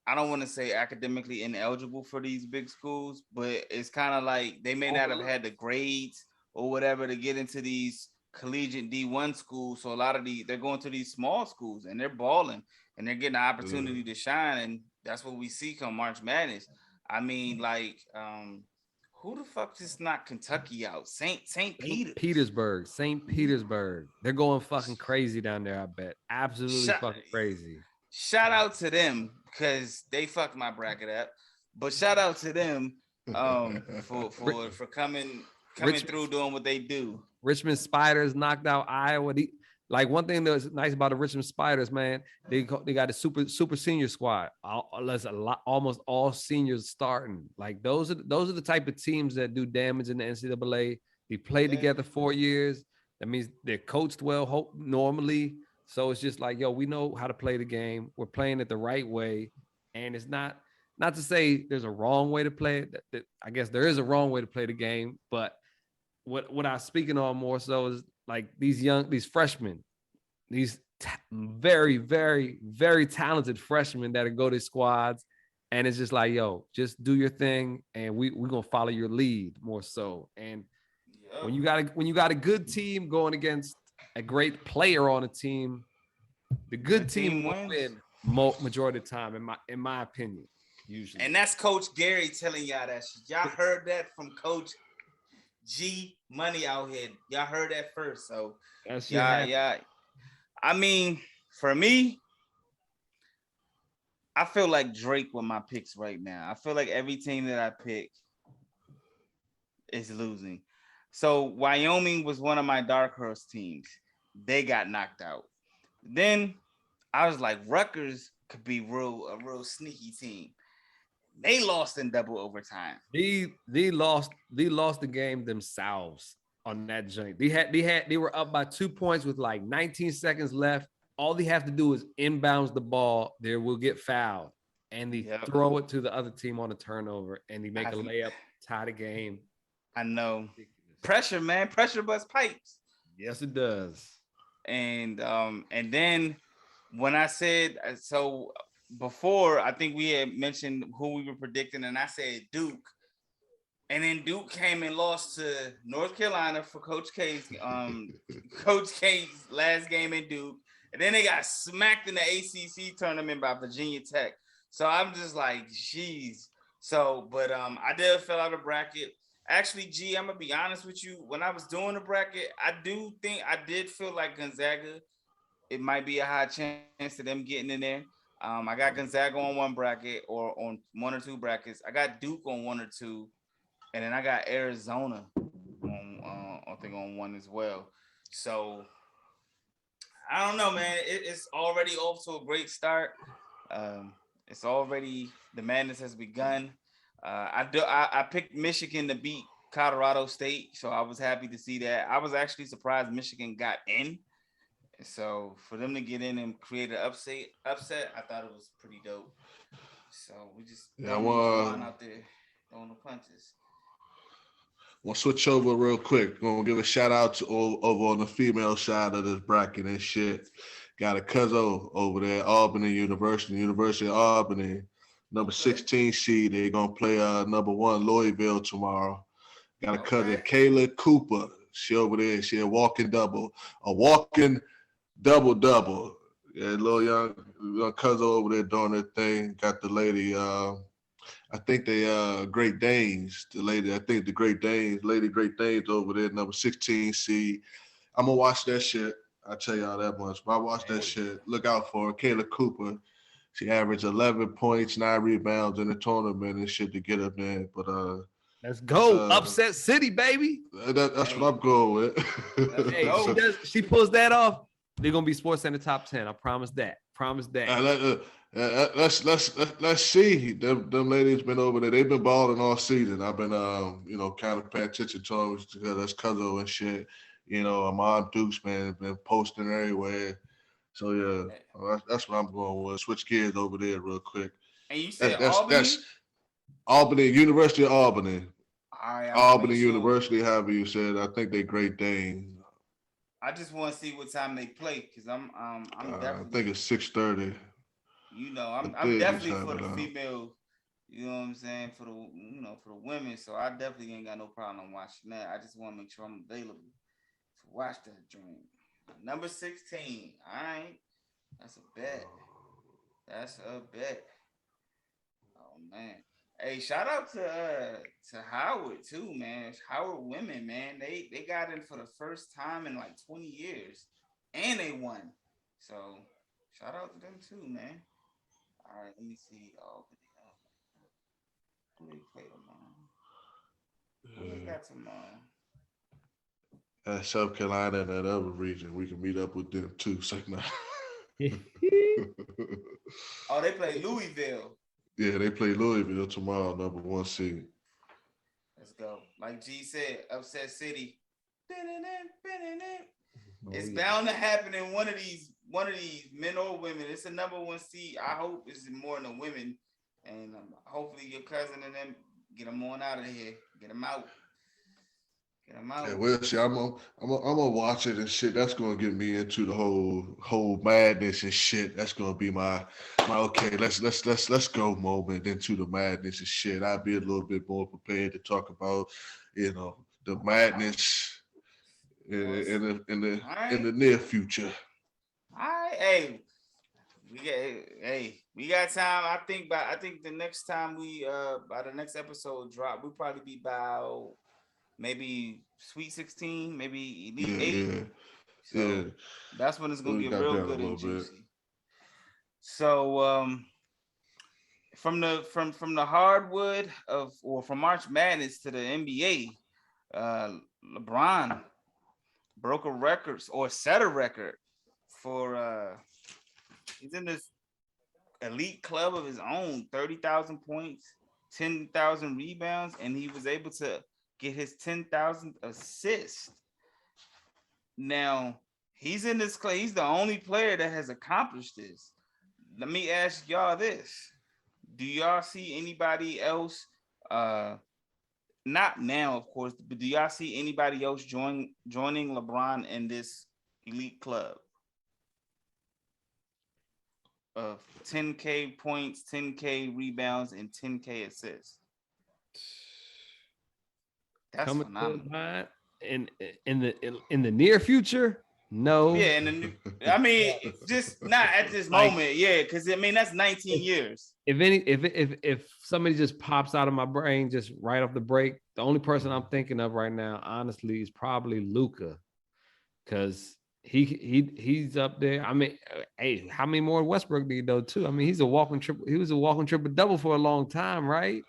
I don't want to say academically ineligible for these big schools, but it's kind of like they may not have had the grades or whatever to get into these collegiate D1 schools. So a lot of they're going to these small schools and they're balling and they're getting the opportunity to shine. And that's what we see come March Madness. I mean, like, who the fuck just knocked Kentucky out? St. Petersburg. St. Petersburg. They're going fucking crazy down there, I bet. Absolutely fucking crazy. Shout out to them because they fucked my bracket up. But shout out to them for coming through doing what they do. Richmond Spiders knocked out Iowa. Like one thing that's nice about the Richmond Spiders, man, they got a super senior squad. Almost all seniors starting. Like those are the type of teams that do damage in the NCAA. They play together 4 years. That means they're coached well normally. So it's just like, yo, we know how to play the game. We're playing it the right way. And it's not to say there's a wrong way to play it. I guess there is a wrong way to play the game. But what I'm speaking on more so is like these freshmen, these very, very, very talented freshmen that go to squads. And it's just like, yo, just do your thing. And we're going to follow your lead more so. And when you got a good team going against a great player on a team, the good team will win majority of the time, in my opinion, usually. And that's Coach Gary telling y'all that shit. Y'all heard that from Coach G Money out here. Y'all heard that first. So yeah. I mean, for me, I feel like Drake with my picks right now. I feel like every team that I pick is losing. So Wyoming was one of my dark horse teams. They got knocked out. Then I was like, Rutgers could be a real sneaky team. They lost in double overtime. They lost the game themselves on that joint. They were up by 2 points with like 19 seconds left. All they have to do is inbounds the ball. They will get fouled. And they throw it to the other team on a turnover and they make a layup, tie the game. I know. Pressure, man. Pressure busts pipes. Yes, it does. And then when I said so before, I think we had mentioned who we were predicting, and I said Duke. And then Duke came and lost to North Carolina for Coach K's last game in Duke. And then they got smacked in the ACC tournament by Virginia Tech. So I'm just like, geez. So, but I did fell out of bracket. Actually, G, I'm gonna be honest with you. When I was doing the bracket, I did feel like Gonzaga, it might be a high chance of them getting in there. I got Gonzaga on one bracket or on one or two brackets. I got Duke on one or two, and then I got Arizona on I think on one as well. So I don't know, man. It's already off to a great start. It's already the madness has begun. I picked Michigan to beat Colorado State, so I was happy to see that. I was actually surprised Michigan got in. So for them to get in and create an upset, I thought it was pretty dope. So we just out there throwing the punches. We'll switch over real quick. We're gonna give a shout out to over on the female side of this bracket and shit. Got a cousin over there, Albany University of Albany. Number 16 seed. They're going to play number 1 Louisville tomorrow. Got a cousin, Kayla Cooper. She over there. She a walking double. Yeah, little young cousin over there doing their thing. Got the lady, I think they Great Danes. Lady Great Danes over there, number 16 seed. I'm going to watch that shit. I'll tell y'all that much. But I watch that shit. Look out for her. Kayla Cooper. She averaged 11 points, 9 rebounds in the tournament and shit to get up there. But let's go. Upset City, baby. That's what I'm going with. Hey, she pulls that off. They're gonna be Sports Center top 10. I promise that. Let's see. Them ladies been over there. They've been balling all season. I've been kind of paying attention to them because that's Cuzzo and shit. Amon Dukes, man, been posting everywhere. So yeah, that's what I'm going with. Switch gears over there real quick. And you said Albany? That's Albany, University of Albany. Albany University, however you said. I think they Great Danes. I just want to see what time they play because I'm definitely. I think it's 6:30. I'm definitely for the female. You know what I'm saying? For the women. So I definitely ain't got no problem watching that. I just want to make sure I'm available to watch that joint. Number 16. All right. That's a bet. That's a bet. Oh man. Hey, shout out to Howard too, man. Howard women, man. They got in for the first time in like 20 years. And they won. So shout out to them too, man. All right, let me see. Oh, who they play tomorrow? Who they got tomorrow? South Carolina and that other region, we can meet up with them too. So now. Oh, they play Louisville. Yeah, they play Louisville tomorrow, number 1 seed. Let's go. Like G said, upset city. It's bound to happen in one of these men or women. It's a number 1 seed. I hope it's more than the women, and hopefully your cousin and them get them on out of here. Get them out. Get them out. Yeah, we'll see. I'm gonna watch it and shit. That's gonna get me into the whole madness and shit. That's gonna be my okay. Let's go moment into the madness and shit. I'll be a little bit more prepared to talk about, the madness in the near future. All right, hey, we got time. I think the next time by the next episode drop, we'll probably be about maybe Sweet 16, maybe Elite 8. Yeah. So that's when it's gonna get real good and juicy. So from the hardwood from March Madness to the NBA, LeBron broke a record or set a record for he's in this elite club of his own, 30,000 points, 10,000 rebounds, and he was able to get his 10,000th assist. Now, he's in this club. He's the only player that has accomplished this. Let me ask y'all this. Do y'all see anybody else, not now, of course, but do y'all see anybody else joining LeBron in this elite club of 10K points, 10K rebounds, and 10K assists? That's coming phenomenal. In the near future, no. Yeah, I mean, just not at this moment. Yeah, because I mean that's 19 years. If somebody just pops out of my brain just right off the break, the only person I'm thinking of right now, honestly, is probably Luka, because he's up there. I mean, hey, how many more Westbrook need though too? I mean, he was a walking triple double for a long time, right?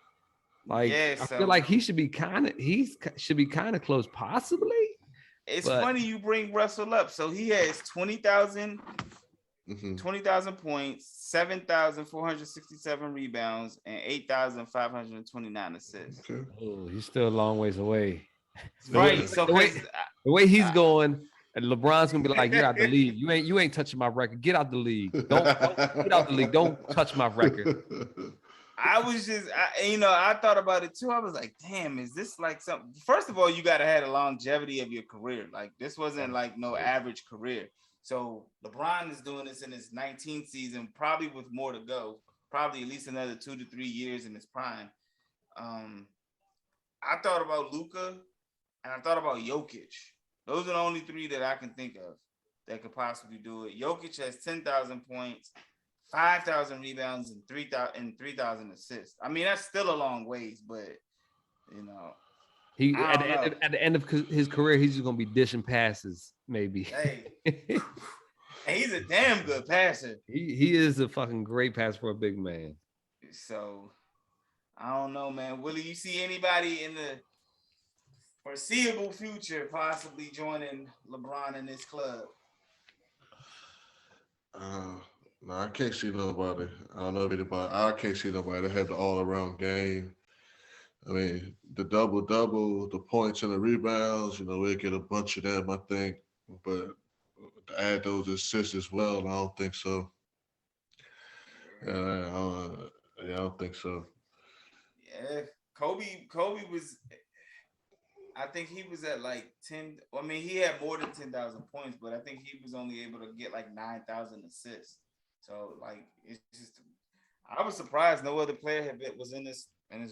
Like, yeah, I feel like he should be kind of close, possibly. It's funny you bring Russell up. So he has 20,000 points, 7,467 rebounds, and 8,529 assists. Okay. Oh, he's still a long ways away. Right. So the way he's going, and LeBron's gonna be like, "You're out the league. You ain't touching my record. Get out the league. Don't get out the league. Don't touch my record." I was just, I thought about it too. I was like, damn, is this like something? First of all, you got to have the longevity of your career. Like, this wasn't like no average career. So LeBron is doing this in his 19th season, probably with more to go, probably at least another 2 to 3 years in his prime. I thought about Luka and I thought about Jokic. Those are the only 3 that I can think of that could possibly do it. Jokic has 10,000 points, 5,000 rebounds, and 3,000 assists. I mean, that's still a long ways, but he at the end of his career, he's just gonna be dishing passes, maybe. Hey, he's a damn good passer. He is a fucking great passer for a big man. So I don't know, man. Willie, you see anybody in the foreseeable future possibly joining LeBron in this club? No, I can't see nobody. I don't know if anybody. I can't see nobody that had the all-around game. I mean, the double-double, the points and the rebounds, we'll get a bunch of them, I think. But to add those assists as well, I don't think so. Yeah, I don't think so. Yeah, Kobe was. I think he was at like 10. I mean, he had more than 10,000 points, but I think he was only able to get like 9,000 assists. So, like, it's just I was surprised no other player was in this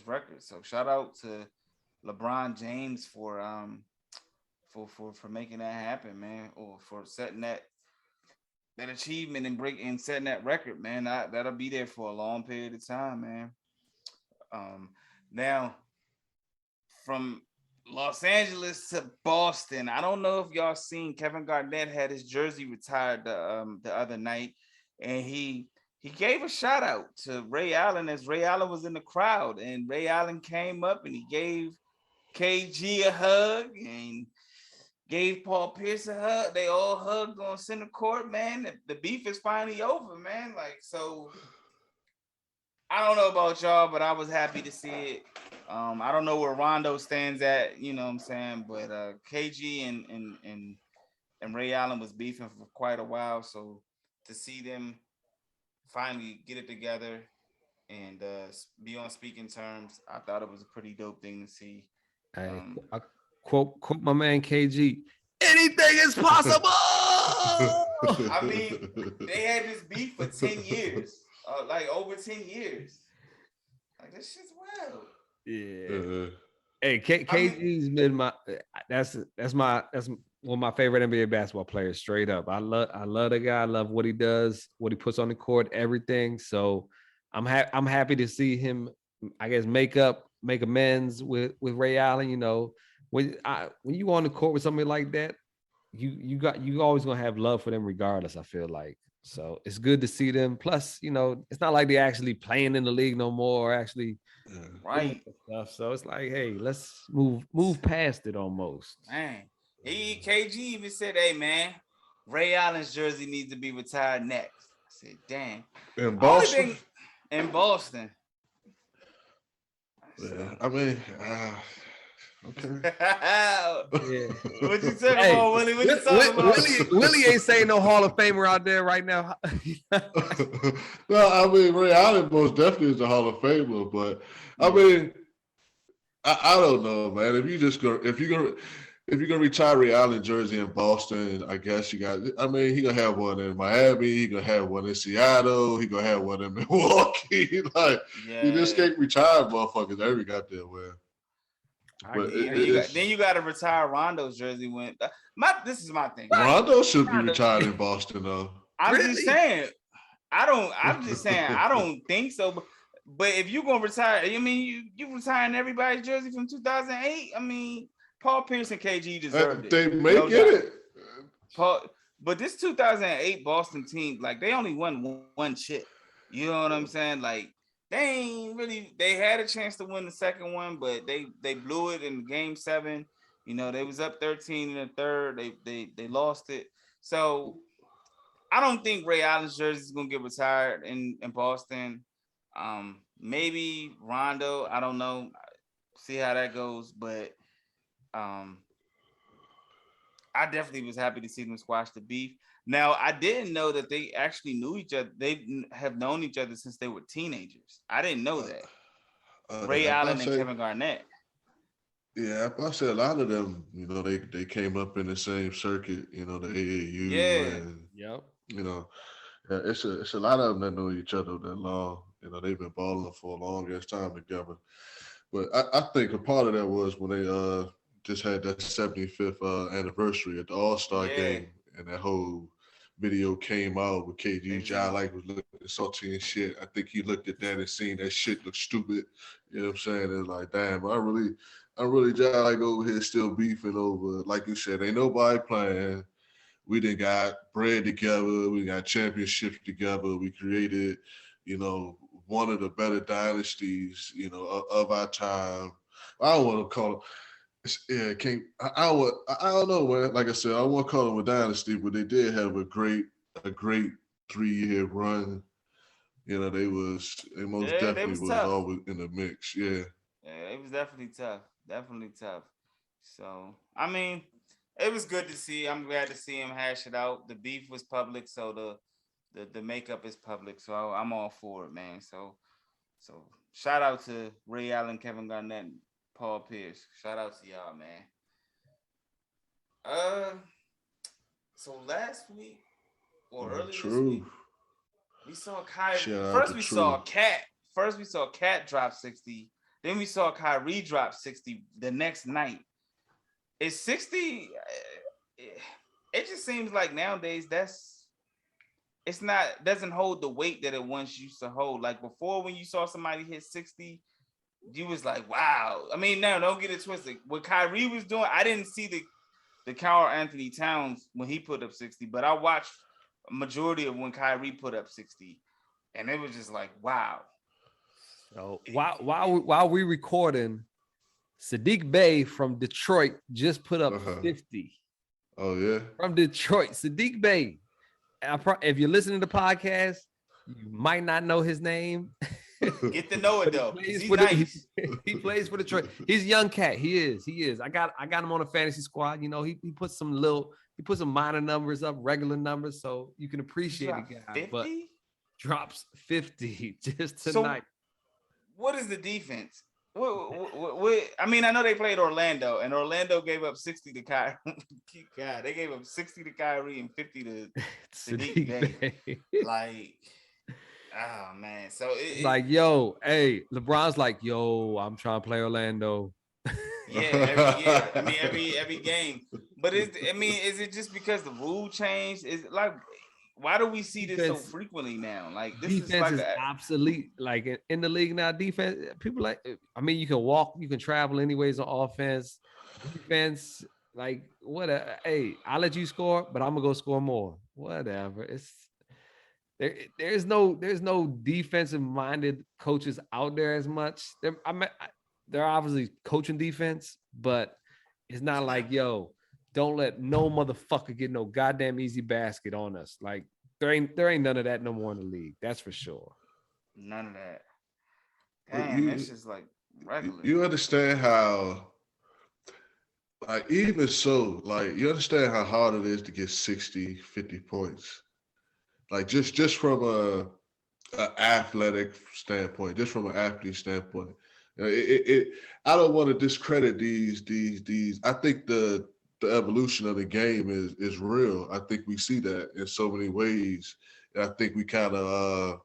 record. So shout out to LeBron James for making that happen, man, or for setting that achievement and setting that record, man. That'll be there for a long period of time, man. Now from Los Angeles to Boston, I don't know if y'all seen Kevin Garnett had his jersey retired the other night, and he gave a shout out to Ray Allen as Ray Allen was in the crowd, and Ray Allen came up and he gave KG a hug and gave Paul Pierce a hug. They all hugged on center court, man. The beef is finally over, man. Like, so I don't know about y'all, but I was happy to see it. I don't know where Rondo stands at, you know what I'm saying, but KG and Ray Allen was beefing for quite a while, so to see them finally get it together and be on speaking terms, I thought it was a pretty dope thing to see. Hey, I quote my man KG. Anything is possible. I mean, they had this beef for 10 years, like over 10 years. Like, this shit's wild. Yeah. Hey, KG's been my that's one of my favorite NBA basketball players, straight up. I love the guy. I love what he does, what he puts on the court, everything. So I'm happy to see him, I guess, make amends with Ray Allen. You know, when you go on the court with somebody like that, you always gonna have love for them regardless, I feel like. So it's good to see them. Plus, you know, it's not like they're actually playing in the league no more, or actually right stuff. So it's like, hey, let's move past it almost. Man, KG even said, "Hey, man, Ray Allen's jersey needs to be retired next." I said, "Damn." In Boston. In Boston. Yeah, I mean, okay. Yeah. What you talking about, Willie? What you talking about? Willie ain't saying no Hall of Famer out there right now. No, I mean, Ray Allen most definitely is a Hall of Famer, but I mean, I don't know, man. If you're gonna retire Ray Allen jersey in Boston, I guess you got. I mean, he gonna have one in Miami. He gonna have one in Seattle. He gonna have one in Milwaukee. Like, you just can't retire motherfuckers every goddamn where. But then you got to retire Rondo's jersey when this is my thing. Rondo should be retired in Boston though. I'm just saying. I'm just saying. I don't think so. But if you're gonna retire, I mean, you retiring everybody's jersey from 2008. I mean, Paul Pierce and KG deserved it. They may get it. But this 2008 Boston team, like, they only won one chip. You know what I'm saying? Like, they had a chance to win the second one, but they blew it in game 7. You know, they was up 13 in the third. They lost it. So I don't think Ray Allen's jersey is gonna get retired in Boston. Maybe Rondo, I don't know. See how that goes, but I definitely was happy to see them squash the beef. Now, I didn't know that they actually knew each other. They have known each other since they were teenagers. I didn't know that. Ray Allen and Kevin Garnett. Yeah, I said a lot of them, you know, they came up in the same circuit, you know, the AAU. Yeah. And, you know, it's a lot of them that know each other that long. You know, they've been balling for a longest time together. But I think a part of that was when they just had that 75th anniversary at the All-Star game, and that whole video came out with KG. Jae like was looking salty and shit. I think he looked at that and seen that shit look stupid. You know what I'm saying? It's like, damn, I'm really Jae like over here still beefing over, like you said, ain't nobody playing. We done got bread together. We got championships together. We created, you know, one of the better dynasties, you know, of our time. I don't want to call it. Yeah, I don't know, man. Like I said, I don't want to call them a dynasty, but they did have a great 3-year run. You know, they most definitely was always in the mix. Yeah, it was definitely tough. So, I mean, it was good to see. I'm glad to see him hash it out. The beef was public, so the makeup is public. So I'm all for it, man. So shout out to Ray Allen, Kevin Garnett, and Paul Pierce. Shout out to y'all, man. So last week or earlier this week, We saw Kyrie. Shout out First, to we True. saw Cat. First, we saw Cat drop 60. Then we saw Kyrie drop 60 the next night. It's 60. It just seems like nowadays it's not doesn't hold the weight that it once used to hold. Like before, when you saw somebody hit 60, you was like, wow. I mean, no, don't get it twisted. What Kyrie was doing, I didn't see the Carl Anthony Towns when he put up 60, but I watched a majority of when Kyrie put up 60, and it was just like, wow. So while we recording, Sadiq Bey from Detroit just put up 50. Oh yeah, from Detroit, Sadiq Bey. If you're listening to the podcast, you might not know his name. Get to know it though. He's nice. He plays for Detroit. He's a young cat. He is. I got him on a fantasy squad. You know, he put some minor numbers up, regular numbers, so you can appreciate the guy. 50? But drops 50 just tonight. So what is the defense? What, I mean, I know they played Orlando, and Orlando gave up 60 to Kyrie. God, they gave up 60 to Kyrie and 50 to Sadiq Bey. Like, oh man. So it's like, yo, hey, LeBron's like, yo, I'm trying to play Orlando. Yeah, every year. I mean, every game. But is it just because the rule changed? Is it like, why do we see this so frequently now? Like, this defense is like obsolete. Like in the league now, defense, people like, I mean, you can walk, you can travel anyways on offense. Defense, like, whatever. Hey, I'll let you score, but I'm gonna go score more. Whatever. It's there's no defensive minded coaches out there as much. They're obviously coaching defense, but it's not like, yo, don't let no motherfucker get no goddamn easy basket on us. Like there ain't none of that no more in the league. That's for sure. None of that. Damn, it's just like regular. You understand how, like, even so, like, you understand how hard it is to get 60, 50 points. Like just from a athletic standpoint, just from an athlete standpoint. I don't want to discredit these. I think the evolution of the game is real. I think we see that in so many ways. And I think we kind of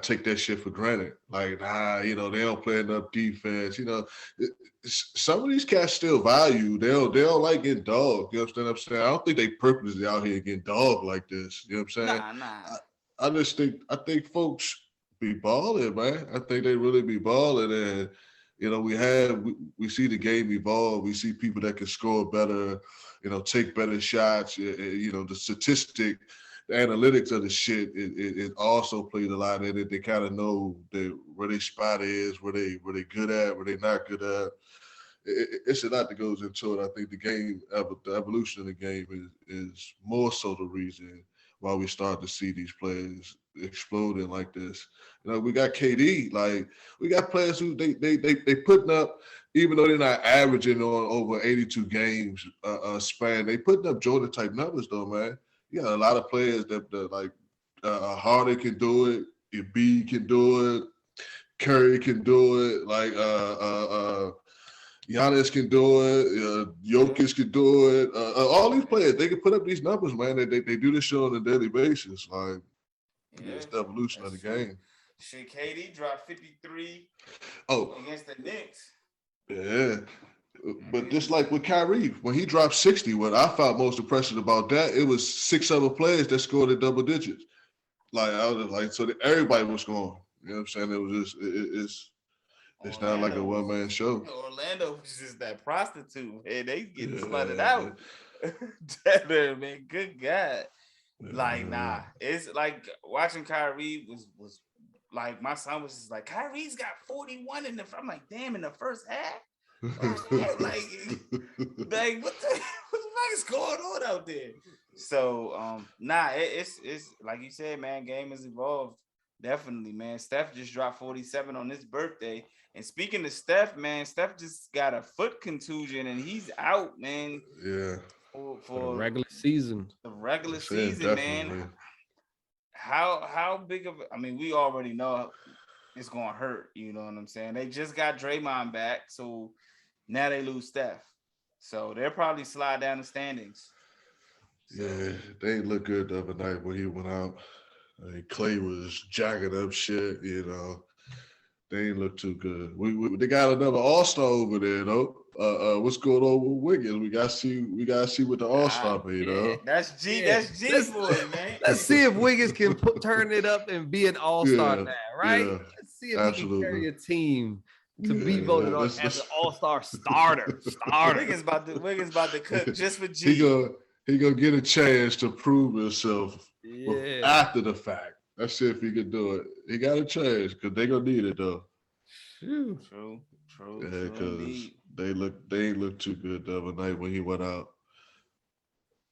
take that shit for granted. Like, they don't play enough defense. Some of these cats still value. They don't like getting dogged. You understand what I'm saying? I don't think they purposely out here getting dogged like this. You know what I'm saying? Nah. I think folks be balling, man. I think they really be balling, and we see the game evolve. We see people that can score better, take better shots. The statistic, the analytics of the shit, it also played a lot in it. They kind of know where their spot is, where they good at, where they not good at. It's a lot that goes into it. I think the evolution of the game is more so the reason why we start to see these players exploding like this. We got KD, like we got players who they putting up, even though they're not averaging on over 82 games span, they putting up Jordan type numbers though, man. You got a lot of players that like Harden can do it, Embiid can do it, Curry can do it, like Giannis can do it, Jokic can do it. All these players, they can put up these numbers, man. They do this shit on a daily basis. Like, it's the evolution of the game. Shit, KD dropped 53 against the Knicks. Yeah. But just like with Kyrie, when he dropped 60, what I found most impressive about that, it was 6 other players that scored in double digits. Like, I was like, so everybody was scoring. You know what I'm saying? It was just, it's not like a one-man show. Orlando was just that prostitute, and they getting slutted out. Man, good God. Like, nah. It's like watching Kyrie was like, my son was just like, Kyrie's got 41 in the I'm like, damn, in the first half? like what the fuck is going on out there? So it's like you said, man, game has evolved. Definitely, man. Steph just dropped 47 on his birthday. And speaking of Steph, man, Steph just got a foot contusion and he's out, man. Yeah. For the regular season. The regular season, man. How big of we already know it's gonna hurt, you know what I'm saying? They just got Draymond back, so now they lose Steph. So they'll probably slide down the standings. So. Yeah, they look good the other night when he went out. Clay was jacking up shit, They ain't look too good. They got another All-Star over there though. What's going on with Wiggins? We gotta see what the All-Star be, though. That's G. Yeah. That's G for it, man. Let's see if Wiggins can turn it up and be an All-Star now, right? Yeah, let's see if he can carry a team to be voted on as an All-Star starter. Wiggins about to cook just for G. He gonna get a chance to prove himself after the fact. Let's see if he can do it. He got a chance because they gonna need it though. True. Yeah, because they ain't look too good the other night when he went out.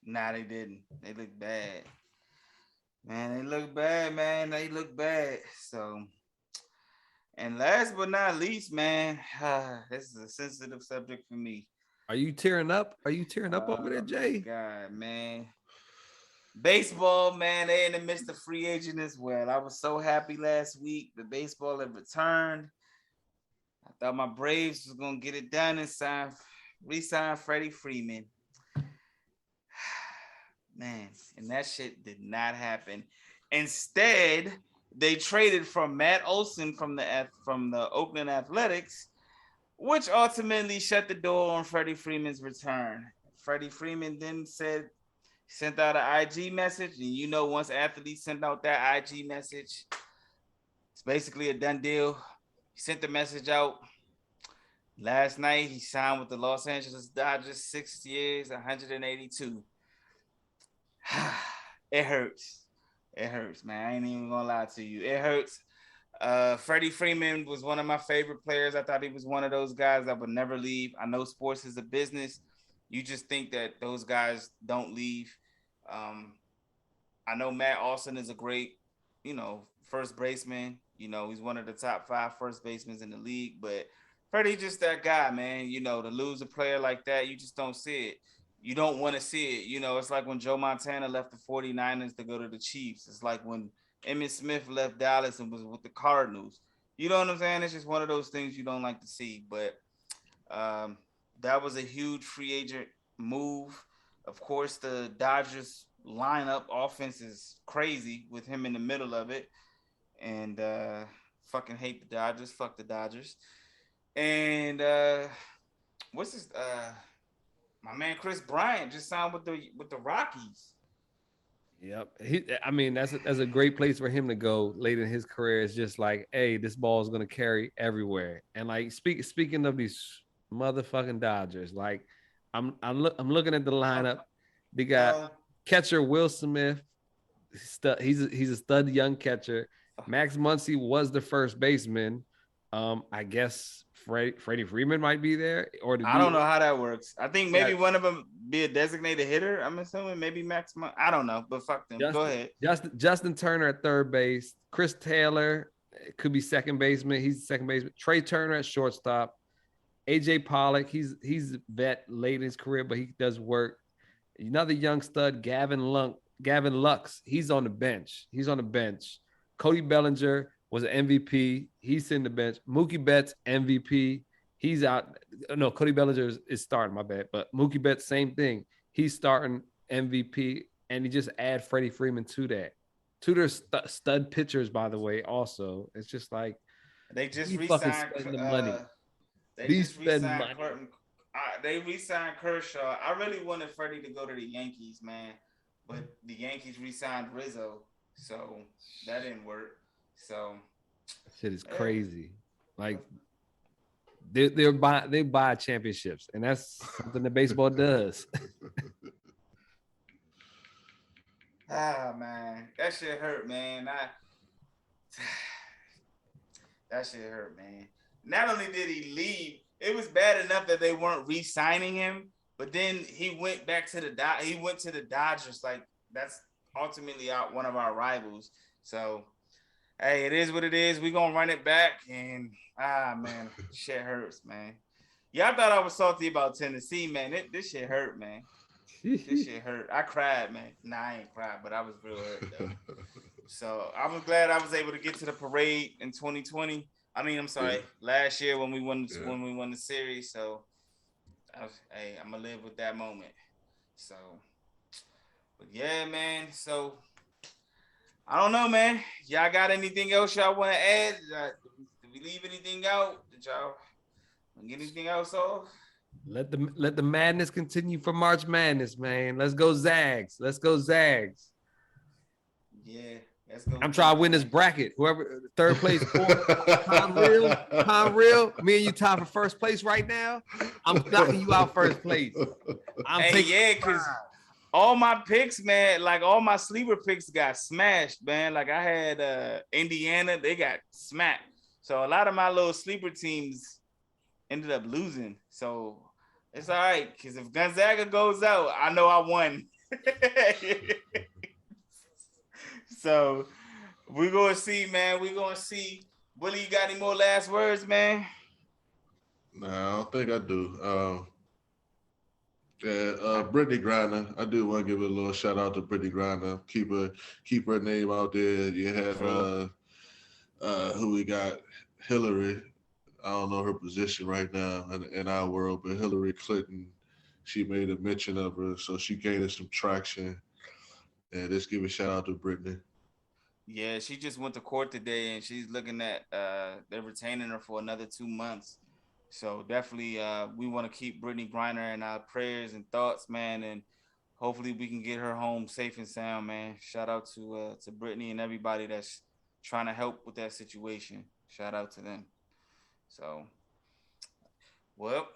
Nah, they didn't. They look bad. Man, they look bad, man. They look bad. So, and last but not least, man, this is a sensitive subject for me. Are you tearing up? Are you tearing up over there, Jay? God, man. Baseball, man, they in the midst of free agent as well. I was so happy last week. The baseball had returned. I thought my Braves was gonna get it done and re-sign Freddie Freeman. Man, and that shit did not happen. Instead, they traded for Matt Olson from the Oakland Athletics, which ultimately shut the door on Freddie Freeman's return. Freddie Freeman then sent out an IG message, and once athletes send out that IG message, it's basically a done deal. He sent the message out. Last night, he signed with the Los Angeles Dodgers, 6 years, 182. It hurts. It hurts, man. I ain't even gonna lie to you. It hurts. Freddie Freeman was one of my favorite players. I thought he was one of those guys that would never leave. I know sports is a business. You just think that those guys don't leave. I know Matt Olson is a great, first baseman. He's one of the top 5 first basemen in the league. But Freddie just that guy, man. To lose a player like that, you just don't see it. You don't want to see it. It's like when Joe Montana left the 49ers to go to the Chiefs. It's like when Emmitt Smith left Dallas and was with the Cardinals. You know what I'm saying? It's just one of those things you don't like to see. But that was a huge free agent move. Of course, the Dodgers lineup offense is crazy with him in the middle of it. And fucking hate the Dodgers. Fuck the Dodgers. And what's his my man Chris Bryant just signed with the Rockies. Yep. That's a great place for him to go late in his career. It's just like, hey, this ball is gonna carry everywhere. And like speaking of these motherfucking Dodgers, like I'm looking at the lineup. They got catcher Will Smith. He's a stud young catcher. Max Muncy was the first baseman. I guess Freddie Freeman might be there, I don't know how that works. I think maybe one of them be a designated hitter. I'm assuming maybe Max. I don't know, but fuck them. Go ahead. Justin Turner at third base. Chris Taylor could be second baseman. He's the second baseman. Trey Turner at shortstop. AJ Pollock. He's a vet late in his career, but he does work. Another young stud, Gavin Lux. He's on the bench. Cody Bellinger was an MVP. He's sitting the bench. Mookie Betts, MVP. He's out. No, Cody Bellinger is starting, my bad. But Mookie Betts, same thing. He's starting MVP. And he just add Freddie Freeman to that. Two their stud pitchers, by the way, also. It's just like they just re-signed the money. They re-signed Kershaw. I really wanted Freddie to go to the Yankees, man. But the Yankees re-signed Rizzo. So that didn't work. So shit is crazy. Like they buy championships, and that's something that baseball does. Man, that shit hurt, man. That shit hurt, man. Not only did he leave, it was bad enough that they weren't re-signing him, but then he went back to the Dodgers. Like that's ultimately one of our rivals. So. Hey, it is what it is. We're going to run it back. And, man, shit hurts, man. Y'all thought I was salty about Tennessee, man. This shit hurt, man. This shit hurt. I cried, man. Nah, I ain't cried, but I was real hurt, though. So I was glad I was able to get to the parade in 2020. Last year when we won the series. So, I'm going to live with that moment. So, but yeah, man. So, I don't know, man. Y'all got anything else y'all want to add? Did we leave anything out? Did y'all get anything else off? Let the madness continue for March Madness, man. Let's go Zags. Let's go Zags. Yeah, let's go. I'm trying to win this bracket. Whoever third place, Conreal, me and you tied for first place right now. I'm knocking you out first place. Because all my picks, man, like all my sleeper picks got smashed, man. Like I had Indiana, they got smacked. So a lot of my little sleeper teams ended up losing. So it's all right, because if Gonzaga goes out, I know I won. So we're going to see, man. We're going to see. Willie, you got any more last words, man? No, I don't think I do. Brittany Griner. I do want to give a little shout out to Brittany Griner. Keep her name out there. You had who we got? Hillary. I don't know her position right now in our world, but Hillary Clinton. She made a mention of her, so she gained some traction. And let's give a shout out to Brittany. Yeah, she just went to court today, and she's looking at they're retaining her for another 2 months. So definitely, we want to keep Brittany Griner in our prayers and thoughts, man, and hopefully we can get her home safe and sound, man. Shout out to Brittany and everybody that's trying to help with that situation. Shout out to them. So, well.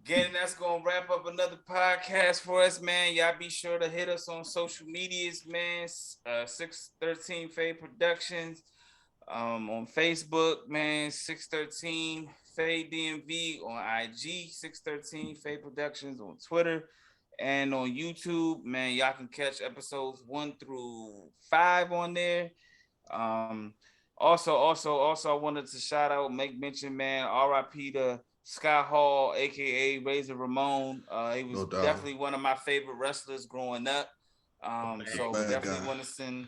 Again, that's going to wrap up another podcast for us, man. Y'all be sure to hit us on social medias, man. 613 Faye Productions on Facebook, man. 613 Faye DMV on IG. 613 Faye Productions on Twitter and on YouTube, man. Y'all can catch episodes 1 through 5 on there. Also, I wanted to shout out, make mention, man. RIP to Sky Hall, aka Razor Ramon. He was definitely one of my favorite wrestlers growing up. So definitely want to send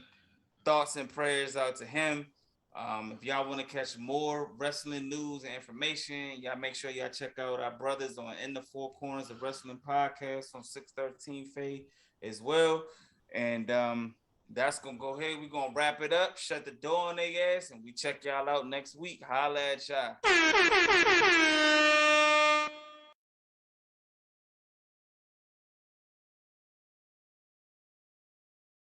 thoughts and prayers out to him. If y'all want to catch more wrestling news and information, y'all make sure y'all check out our brothers on In the Four Corners of Wrestling podcast on 613 Faye as well. And that's gonna go ahead. We're gonna wrap it up, shut the door on their ass, and we check y'all out next week. Holla at y'all.